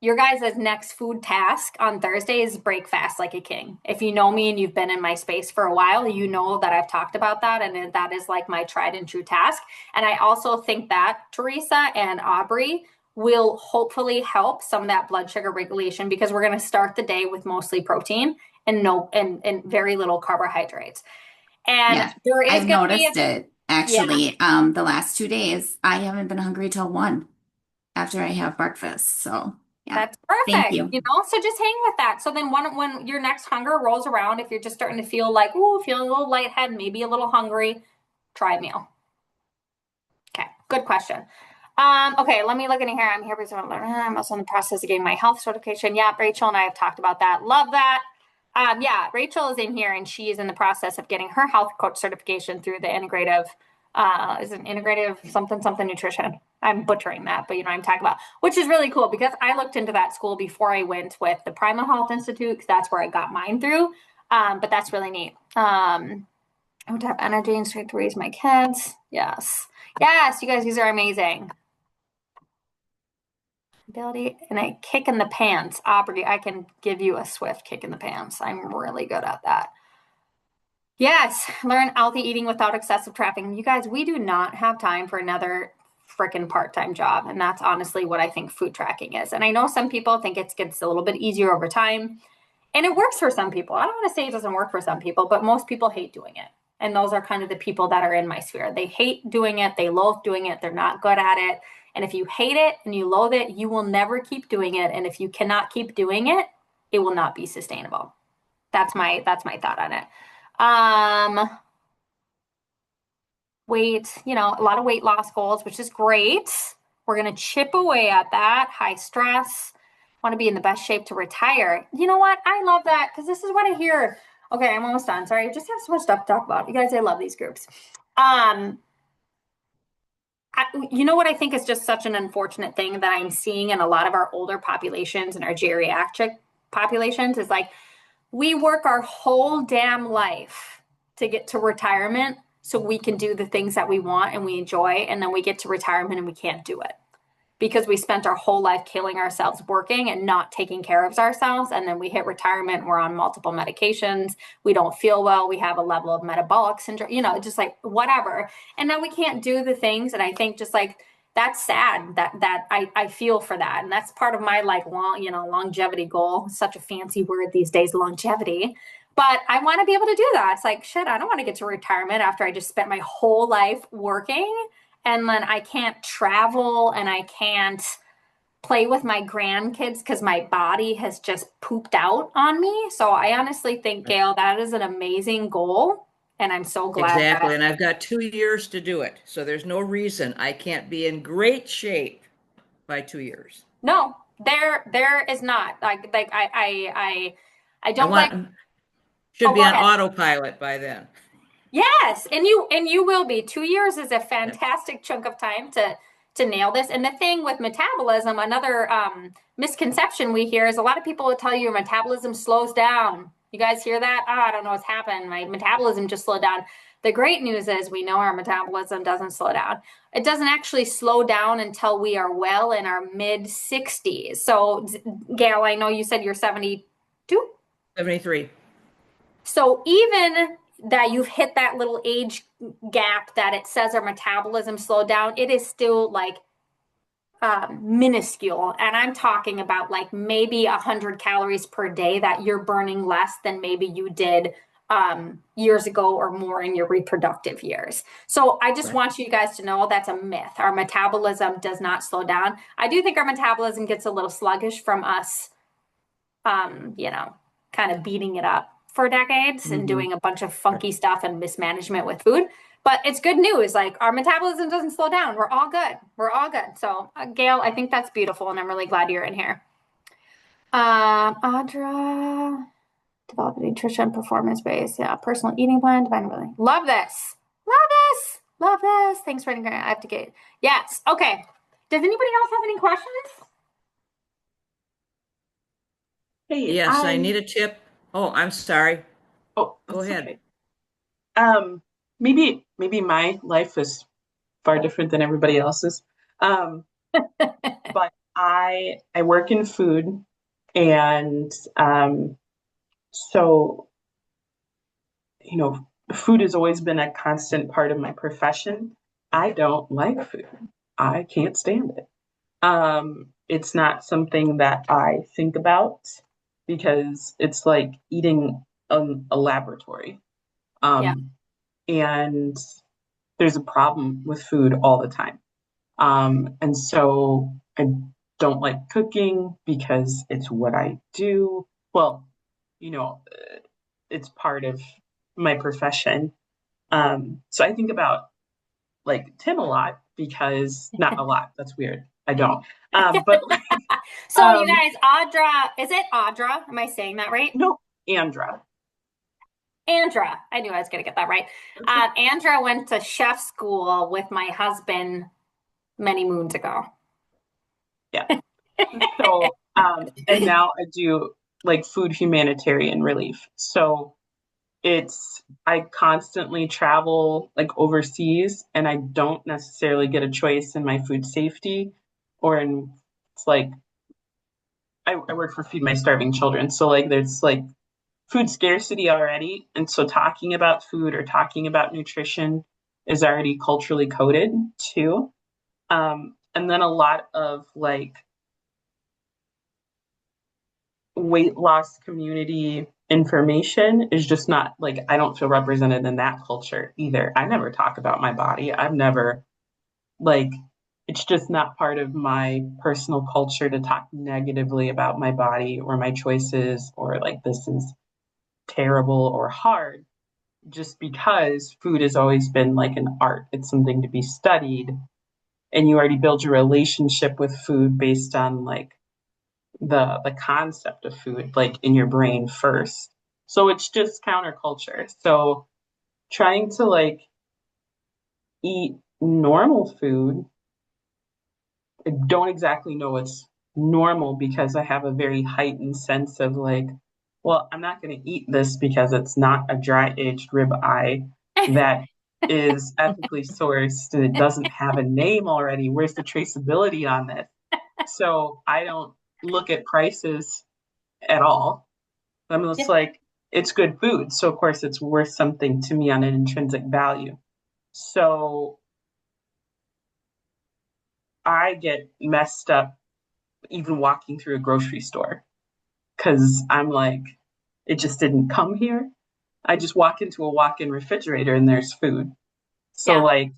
your guys' next food task on Thursday is break fast like a king. If you know me and you've been in my space for a while, you know that I've talked about that, and that is like my tried and true task. And I also think that Teresa and Aubrey will hopefully help some of that blood sugar regulation because we're going to start the day with mostly protein and very little carbohydrates. And Yeah. there is I've going to be noticed it actually. The last 2 days, I haven't been hungry till 1 after I have breakfast. So yeah. That's Thank perfect. you. So just hang with that. So then when your next hunger rolls around, if you're just starting to feel like, ooh, feeling a little lightheaded, maybe a little hungry, try a meal. Okay, good question. Okay, let me look in here. I'm here because I'm also in the process of getting my health certification. Yeah, Rachel and I have talked about that. Love that. Yeah, Rachel is in here and she is in the process of getting her health coach certification through the integrative, is it integrative something nutrition? I'm butchering that, but I'm talking about, which is really cool because I looked into that school before I went with the Primal Health Institute because that's where I got mine through. But that's really neat. I want to have energy and strength to raise my kids. Yes. Yes, you guys, these are amazing. Ability and a kick in the pants. Aubrey, I can give you a swift kick in the pants. I'm really good at that. Yes, learn healthy eating without excessive trafficking. You guys, we do not have time for another freaking part-time job. And that's honestly what I think food tracking is. And I know some people think it gets a little bit easier over time. And it works for some people. I don't want to say it doesn't work for some people, but most people hate doing it. And those are kind of the people that are in my sphere. They hate doing it. They loathe doing it. They're not good at it. And if you hate it and you loathe it, you will never keep doing it. And if you cannot keep doing it, it will not be sustainable. That's my thought on it. Weight, a lot of weight loss goals, which is great. We're going to chip away at that. High stress. Want to be in the best shape to retire. You know what? I love that because this is what I hear. Okay, I'm almost done. Sorry, I just have so much stuff to talk about. You guys, I love these groups. What I think is just such an unfortunate thing that I'm seeing in a lot of our older populations and our geriatric populations is like we work our whole damn life to get to retirement so we can do the things that we want and we enjoy, and then we get to retirement and we can't do it because we spent our whole life killing ourselves working and not taking care of ourselves. And then we hit retirement, we're on multiple medications, we don't feel well, we have a level of metabolic syndrome, just like whatever. And now we can't do the things. And I think just like that's sad that I feel for that. And that's part of my longevity goal. Such a fancy word these days, longevity. But I want to be able to do that. It's like, shit, I don't want to get to retirement after I just spent my whole life working. And then I can't travel and I can't play with my grandkids because my body has just pooped out on me. So I honestly think, Gail, that is an amazing goal. And I'm so glad. Exactly. And I've got 2 years to do it. So there's no reason I can't be in great shape by 2 years. No, There is not like I I don't like. want, should Oh, be go on ahead. autopilot by then. Yes, and you will be. 2 years is a fantastic chunk of time to nail this. And the thing with metabolism, another misconception we hear is a lot of people will tell you your metabolism slows down. You guys hear that? Oh, I don't know what's happened. My metabolism just slowed down. The great news is we know our metabolism doesn't slow down. It doesn't actually slow down until we are well in our mid 60s. So, Gail, I know you said you're 72. 73. So even that you've hit that little age gap that it says our metabolism slowed down, it is still like minuscule. And I'm talking about like maybe 100 calories per day that you're burning less than maybe you did years ago or more in your reproductive years. So I just Right. want you guys to know that's a myth. Our metabolism does not slow down. I do think our metabolism gets a little sluggish from us, kind of beating it up for decades and Mhm. doing a bunch of funky stuff and mismanagement with food. But it's good news. Like our metabolism doesn't slow down. We're all good. We're all good. So, Gail, I think that's beautiful, and I'm really glad you're in here. Audra, develop a nutrition performance base. Yeah, personal eating plan. Divine ability. Love this. Love this. Love this. Thanks for writing. I have to get. Yes. Okay. Does anybody else have any questions? Hey, Yes, I need a tip. Oh, I'm sorry. oh, Go that's ahead. okay. Maybe my life is far different than everybody else's. But I work in food, and so food has always been a constant part of my profession. I don't like food. I can't stand it. It's not something that I think about because it's like eating a laboratory. Yeah. And there's a problem with food all the time. And so I don't like cooking because it's what I do. Well, you know, it's part of my profession. So I think about like Tim a lot because not a lot. That's weird. I don't. But So you um, guys, Audra, is it Audra? Am I saying that right? no, Andra. Andra. I knew I was going to get that right. Andra went to chef school with my husband many moons ago. Yeah. So and now I do like food humanitarian relief. So I constantly travel like overseas and I don't necessarily get a choice in my food safety or in it's like I work for Feed My Starving Children. So like there's like food scarcity already. And so talking about food or talking about nutrition is already culturally coded too. And then a lot of like weight loss community information is just not like I don't feel represented in that culture either. I never talk about my body. I've never like it's just not part of my personal culture to talk negatively about my body or my choices or like this is terrible or hard just because food has always been like an art. It's something to be studied and you already build your relationship with food based on like the concept of food like in your brain first. So it's just counterculture. So trying to like eat normal food, I don't exactly know what's normal because I have a very heightened sense of like, well, I'm not going to eat this because it's not a dry aged rib eye that is ethically sourced and it doesn't have a name already. Where's the traceability on this? So I don't look at prices at all. I'm just like, it's good food. So, of course, it's worth something to me on an intrinsic value. So I get messed up even walking through a grocery store because I'm like, it just didn't come here. I just walk into a walk in refrigerator and there's food. So, Yeah. like,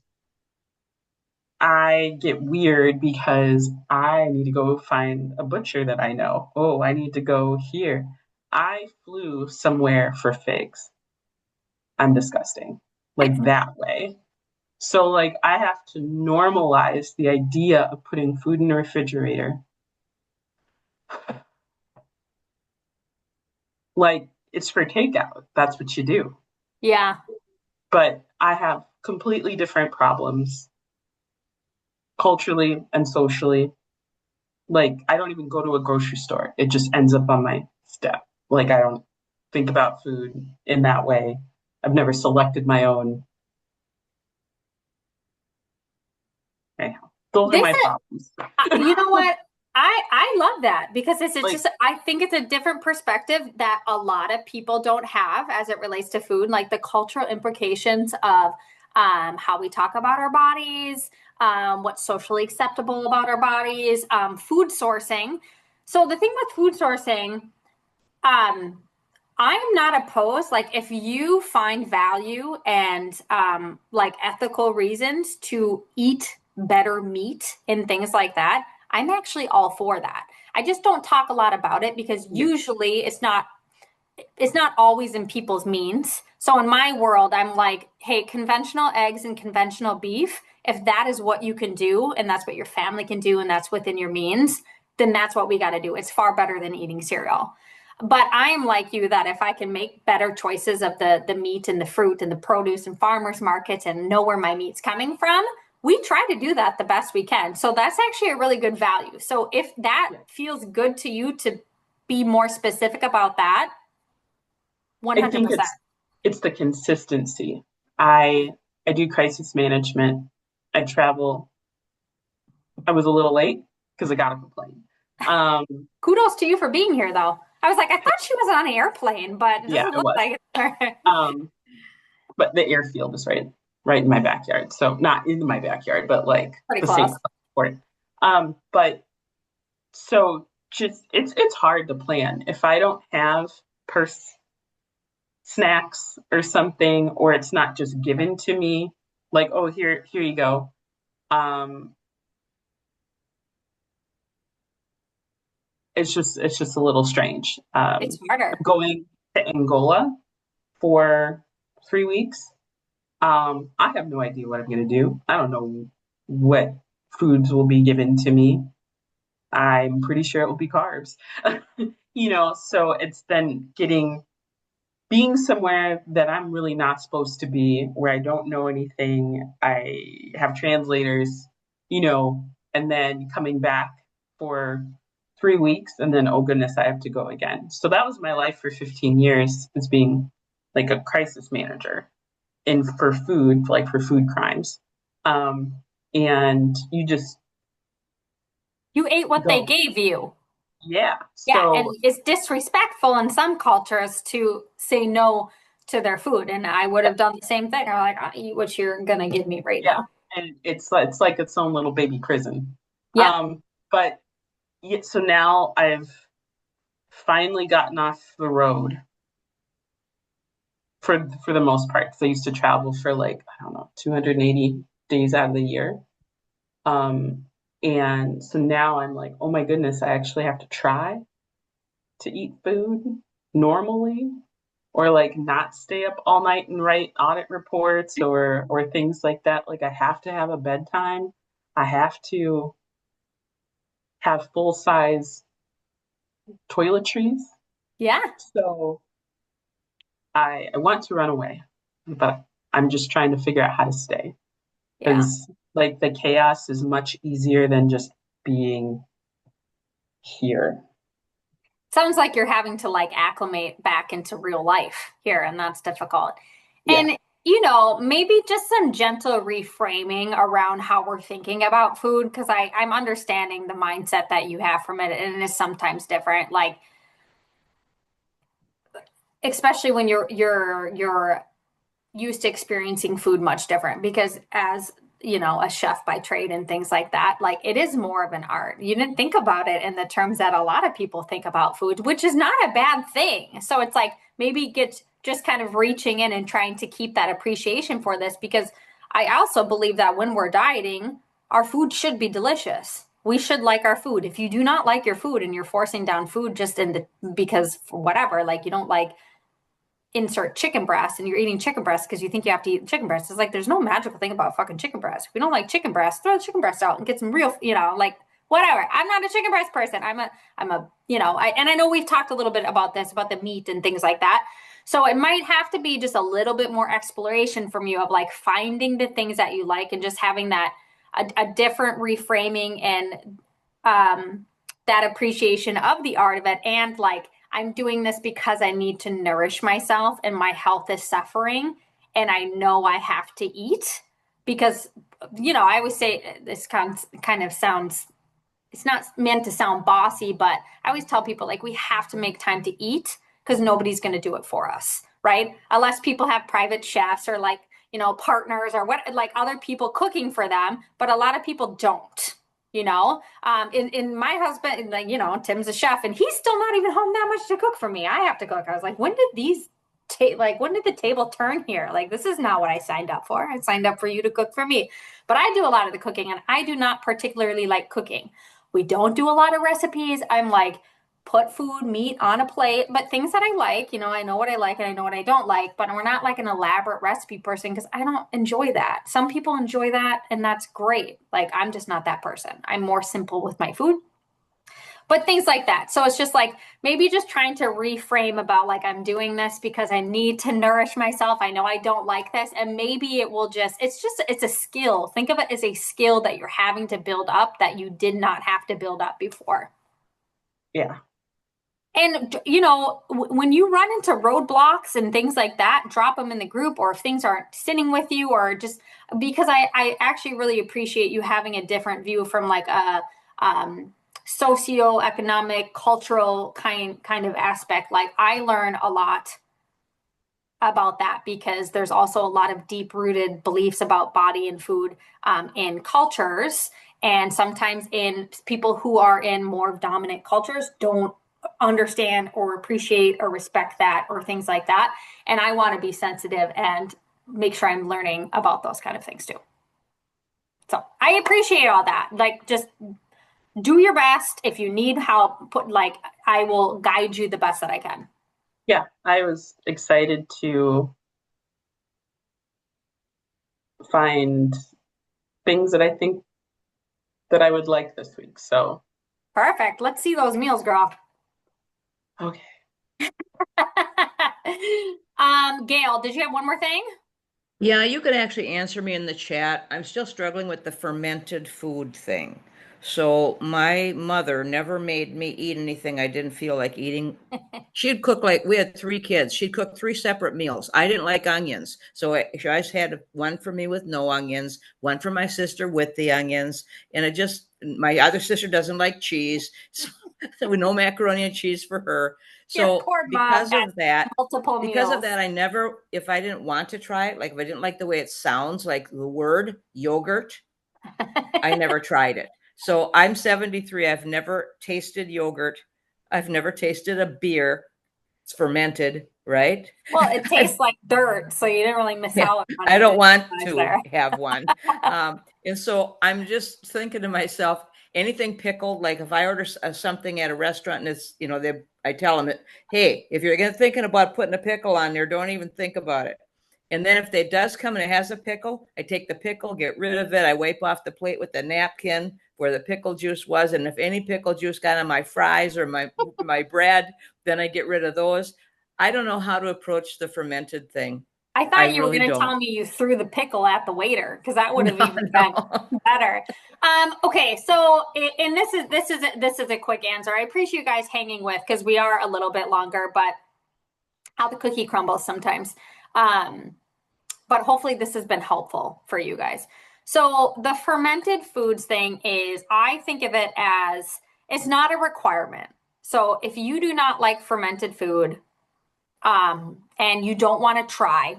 I get weird because I need to go find a butcher that I know. Oh, I need to go here. I flew somewhere for figs. I'm disgusting. Like that way. So like I have to normalize the idea of putting food in the refrigerator Like it's for takeout. That's what you do. Yeah. But I have completely different problems culturally and socially. Like I don't even go to a grocery store. It just ends up on my step. Like I don't think about food in that way. I've never selected my own. Anyhow, those are This my is, problems. you know what? I love that because it's Like, just I think it's a different perspective that a lot of people don't have as it relates to food, like the cultural implications of how we talk about our bodies, what's socially acceptable about our bodies, food sourcing. So the thing with food sourcing, I'm not opposed. Like if you find value and like ethical reasons to eat better meat and things like that, I'm actually all for that. I just don't talk a lot about it because usually it's not always in people's means. So in my world, I'm like, hey, conventional eggs and conventional beef, if that is what you can do and that's what your family can do and that's within your means, then that's what we got to do. It's far better than eating cereal. But I am like you that if I can make better choices of the meat and the fruit and the produce and farmers markets and know where my meat's coming from, we try to do that the best we can. So that's actually a really good value. So if that feels good to you to be more specific about that, I think 100%. it's the consistency. I do crisis management. I travel. I was a little late because I got a complaint. Um, Kudos to you for being here, though. I was like, I thought she was on an airplane, but it yeah, doesn't it look was. like it. But the airfield is right in my backyard. So not in my backyard, but like Pretty the close. same court. But so just it's hard to plan if I don't have purse snacks or something, or it's not just given to me. Like, oh, here you go. Um, it's just a little strange. It's harder. Going to Angola for 3 weeks. I have no idea what I'm going to do. I don't know what foods will be given to me. I'm pretty sure it will be carbs. So it's then being somewhere that I'm really not supposed to be, where I don't know anything. I have translators, and then coming back for 3 weeks, and then, oh goodness, I have to go again. So that was my life for 15 years, as being like a crisis manager for food, like for food crimes. And You ate what they go, gave you. yeah. Yeah, and So it's disrespectful in some cultures to say no to their food. And I would have done the same thing. I'm like, I eat what you're gonna give me right yeah, now. and it's like its own little baby prison. Yep. But yeah, so now I've finally gotten off the road for the most part, because I used to travel for like, I don't know, 280 days out of the year. And so now I'm like, oh my goodness, I actually have to try to eat food normally, or like not stay up all night and write audit reports or things like that. Like I have to have a bedtime. I have to have full size toiletries. Yeah. So I want to run away, but I'm just trying to figure out how to stay, Yeah. because like the chaos is much easier than just being here. Sounds like you're having to like acclimate back into real life here, and that's difficult. Yeah. And maybe just some gentle reframing around how we're thinking about food, because I'm understanding the mindset that you have from it, and it is sometimes different. Like, especially when you're used to experiencing food much different, because as a chef by trade and things like that, like it is more of an art. You didn't think about it in the terms that a lot of people think about food, which is not a bad thing. So it's like maybe just kind of reaching in and trying to keep that appreciation for this, because I also believe that when we're dieting, our food should be delicious. We should like our food. If you do not like your food and you're forcing down food just because for whatever, like you don't like insert chicken breast and you're eating chicken breast because you think you have to eat chicken breast. It's like there's no magical thing about fucking chicken breast. If we don't like chicken breast, throw the chicken breast out and get some real, like whatever. I'm not a chicken breast person. I'm a, and I know we've talked a little bit about this, about the meat and things like that. So it might have to be just a little bit more exploration from you of like finding the things that you like and just having that a different reframing and that appreciation of the art of it. And like, I'm doing this because I need to nourish myself and my health is suffering. And I know I have to eat because, I always say this kind of sounds, it's not meant to sound bossy, but I always tell people like we have to make time to eat because nobody's going to do it for us, right? Unless people have private chefs or like, partners or what, like other people cooking for them, but a lot of people don't. In my husband, like, Tim's a chef and he's still not even home that much to cook for me. I have to cook. I was like, when did the table turn here? Like, this is not what I signed up for. I signed up for you to cook for me. But I do a lot of the cooking and I do not particularly like cooking. We don't do a lot of recipes. I'm like, put food, meat on a plate, but things that I like, I know what I like and I know what I don't like, but we're not like an elaborate recipe person because I don't enjoy that. Some people enjoy that and that's great. Like, I'm just not that person. I'm more simple with my food, but things like that. So it's just like maybe just trying to reframe about like, I'm doing this because I need to nourish myself. I know I don't like this. And maybe it will it's a skill. Think of it as a skill that you're having to build up that you did not have to build up before. Yeah. And, when you run into roadblocks and things like that, drop them in the group, or if things aren't sitting with you, or just because I actually really appreciate you having a different view from like a socioeconomic, cultural kind of aspect. Like, I learn a lot about that because there's also a lot of deep rooted beliefs about body and food in cultures. And sometimes in people who are in more dominant cultures don't understand or appreciate or respect that or things like that. And I want to be sensitive and make sure I'm learning about those kind of things too. So I appreciate all that. Like, just do your best. If you need help, I will guide you the best that I can. Yeah, I was excited to find things that I think that I would like this week. So perfect. Let's see those meals, girl. Okay. Gail, did you have one more thing? Yeah, you could actually answer me in the chat. I'm still struggling with the fermented food thing. So my mother never made me eat anything I didn't feel like eating. She'd cook we had 3 kids. She'd cook 3 separate meals. I didn't like onions. So she always had one for me with no onions, one for my sister with the onions. And my other sister doesn't like cheese. So no macaroni and cheese for her. So because of that, I never, if I didn't want to try it, like if I didn't like the way it sounds, like the word yogurt, I never tried it. So I'm 73. I've never tasted yogurt. I've never tasted a beer. It's fermented, right? Well, it tastes like dirt, so you didn't really miss out on it. I don't want to have one. And so I'm just thinking to myself, anything pickled, like if I order something at a restaurant and it's, I tell them, hey, if you're thinking about putting a pickle on there, don't even think about it. And then if it does come and it has a pickle, I take the pickle, get rid of it. I wipe off the plate with a napkin where the pickle juice was. And if any pickle juice got on my fries or my bread, then I get rid of those. I don't know how to approach the fermented thing. I thought you were going to tell me you threw the pickle at the waiter, because that would have even been better. Okay, so and this is a quick answer. I appreciate you guys hanging with, because we are a little bit longer, but how the cookie crumbles sometimes. But hopefully this has been helpful for you guys. So the fermented foods thing is, I think of it as, it's not a requirement. So if you do not like fermented food, and you don't want to try,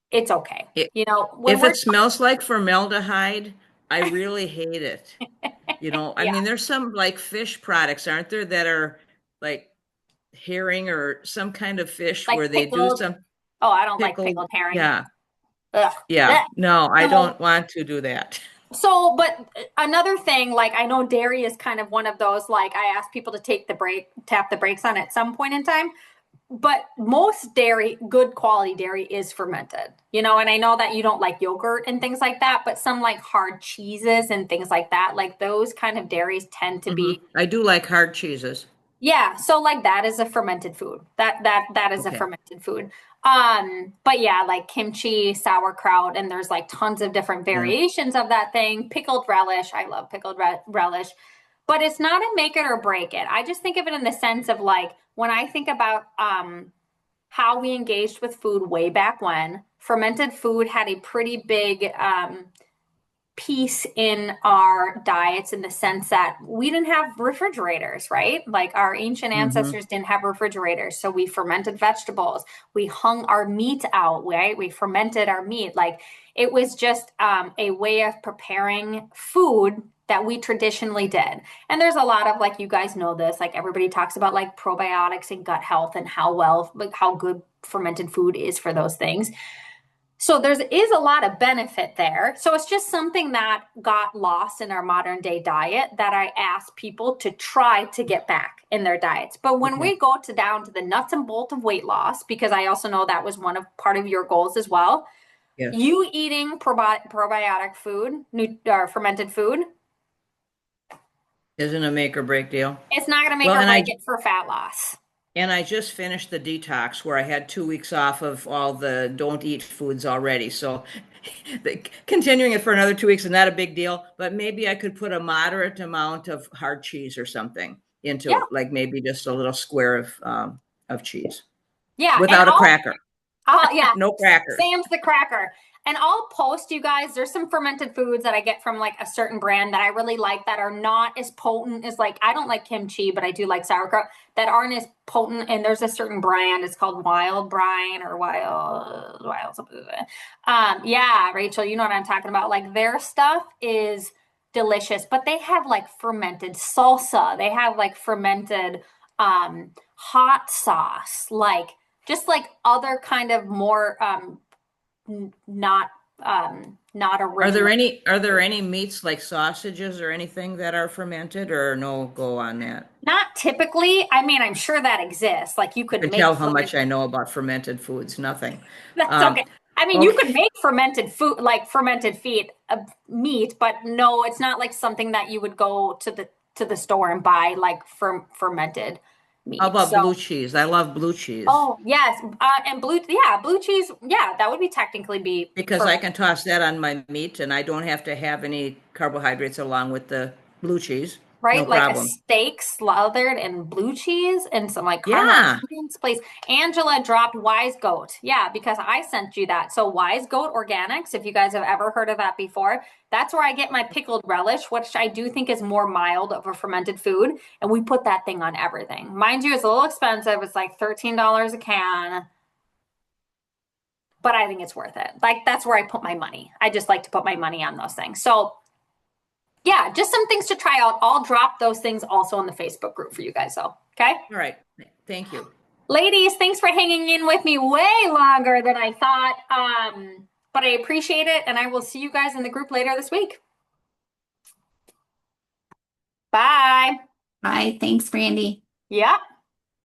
it's okay. If it smells like formaldehyde, I really hate it. I mean, there's some like fish products, aren't there, that are like herring or some kind of fish, like where pickled, they do some. Oh, I don't like pickled herring. Yeah. Ugh. Yeah. No, I don't want to do that. So, but another thing, like, I know dairy is kind of one of those, like, I ask people to tap the brakes on at some point in time. but most dairy, good quality dairy is fermented, you know, and I know that you don't like yogurt and things like that, but some like hard cheeses and things like that, like those kind of dairies tend to be, I do like hard cheeses. yeah, so like that is a fermented food. That is a Okay. fermented food. But yeah, like kimchi, sauerkraut, and there's like tons of different Yeah. variations of that thing. Pickled relish, I love pickled relish, but it's not a make it or break it. I just think of it in the sense of like when I think about how we engaged with food way back when, fermented food had a pretty big piece in our diets in the sense that we didn't have refrigerators, right? Like our ancient ancestors didn't have refrigerators. So we fermented vegetables. We hung our meat out, right? We fermented our meat. Like it was just a way of preparing food that we traditionally did. And there's a lot of, like, you guys know this, like everybody talks about like probiotics and gut health and how good fermented food is for those things. So there is a lot of benefit there. So it's just something that got lost in our modern day diet that I ask people to try to get back in their diets. But when we go down to the nuts and bolts of weight loss, because I also know that was part of your goals as well. Yes. You eating probiotic food or fermented food, Isn't a make or break deal. it's not going to make Well, or and break it for fat loss. And I just finished the detox where I had 2 weeks off of all the don't eat foods already. So continuing it for another 2 weeks is not a big deal, but maybe I could put a moderate amount of hard cheese or something into Yeah. like maybe just a little square of cheese Yeah. without a cracker. Yeah. No crackers. Sam's the cracker. And I'll post, you guys, there's some fermented foods that I get from like a certain brand that I really like that are not as potent as, like, I don't like kimchi, but I do like sauerkraut, that aren't as potent. And there's a certain brand, it's called Wild Brine or Wild something. Yeah, Rachel, you know what I'm talking about. Like their stuff is delicious, but they have like fermented salsa. They have like fermented hot sauce, like just like other kind of more not original. Are there any meats like sausages or anything that are fermented, or no go on that? Not typically. I mean, I'm sure that exists. Like you could You can make tell how much I know about fermented foods. Nothing. That's okay. I mean, you could Okay. make fermented food, like fermented meat, but no, it's not like something that you would go to the store and buy like fermented meat. How about So- blue cheese? I love blue cheese. Oh yes, and blue cheese. Yeah, that would be technically be Because I can toss that on my meat and I don't have to have any carbohydrates along with the blue cheese. right, No like problem. a steak slathered in blue cheese and some like Yeah. caramel ingredients. Please, Angela dropped Wise Goat. Yeah, because I sent you that. So Wise Goat Organics, if you guys have ever heard of that before, that's where I get my pickled relish, which I do think is more mild of a fermented food, and we put that thing on everything. Mind you, it's a little expensive. It's like $13 a can. But I think it's worth it. Like that's where I put my money. I just like to put my money on those things. So yeah, just some things to try out. I'll drop those things also in the Facebook group for you guys, though. Okay. All right. Thank you. Ladies, thanks for hanging in with me way longer than I thought. But I appreciate it. And I will see you guys in the group later this week. Bye. Bye. Thanks, Brandy. Yep.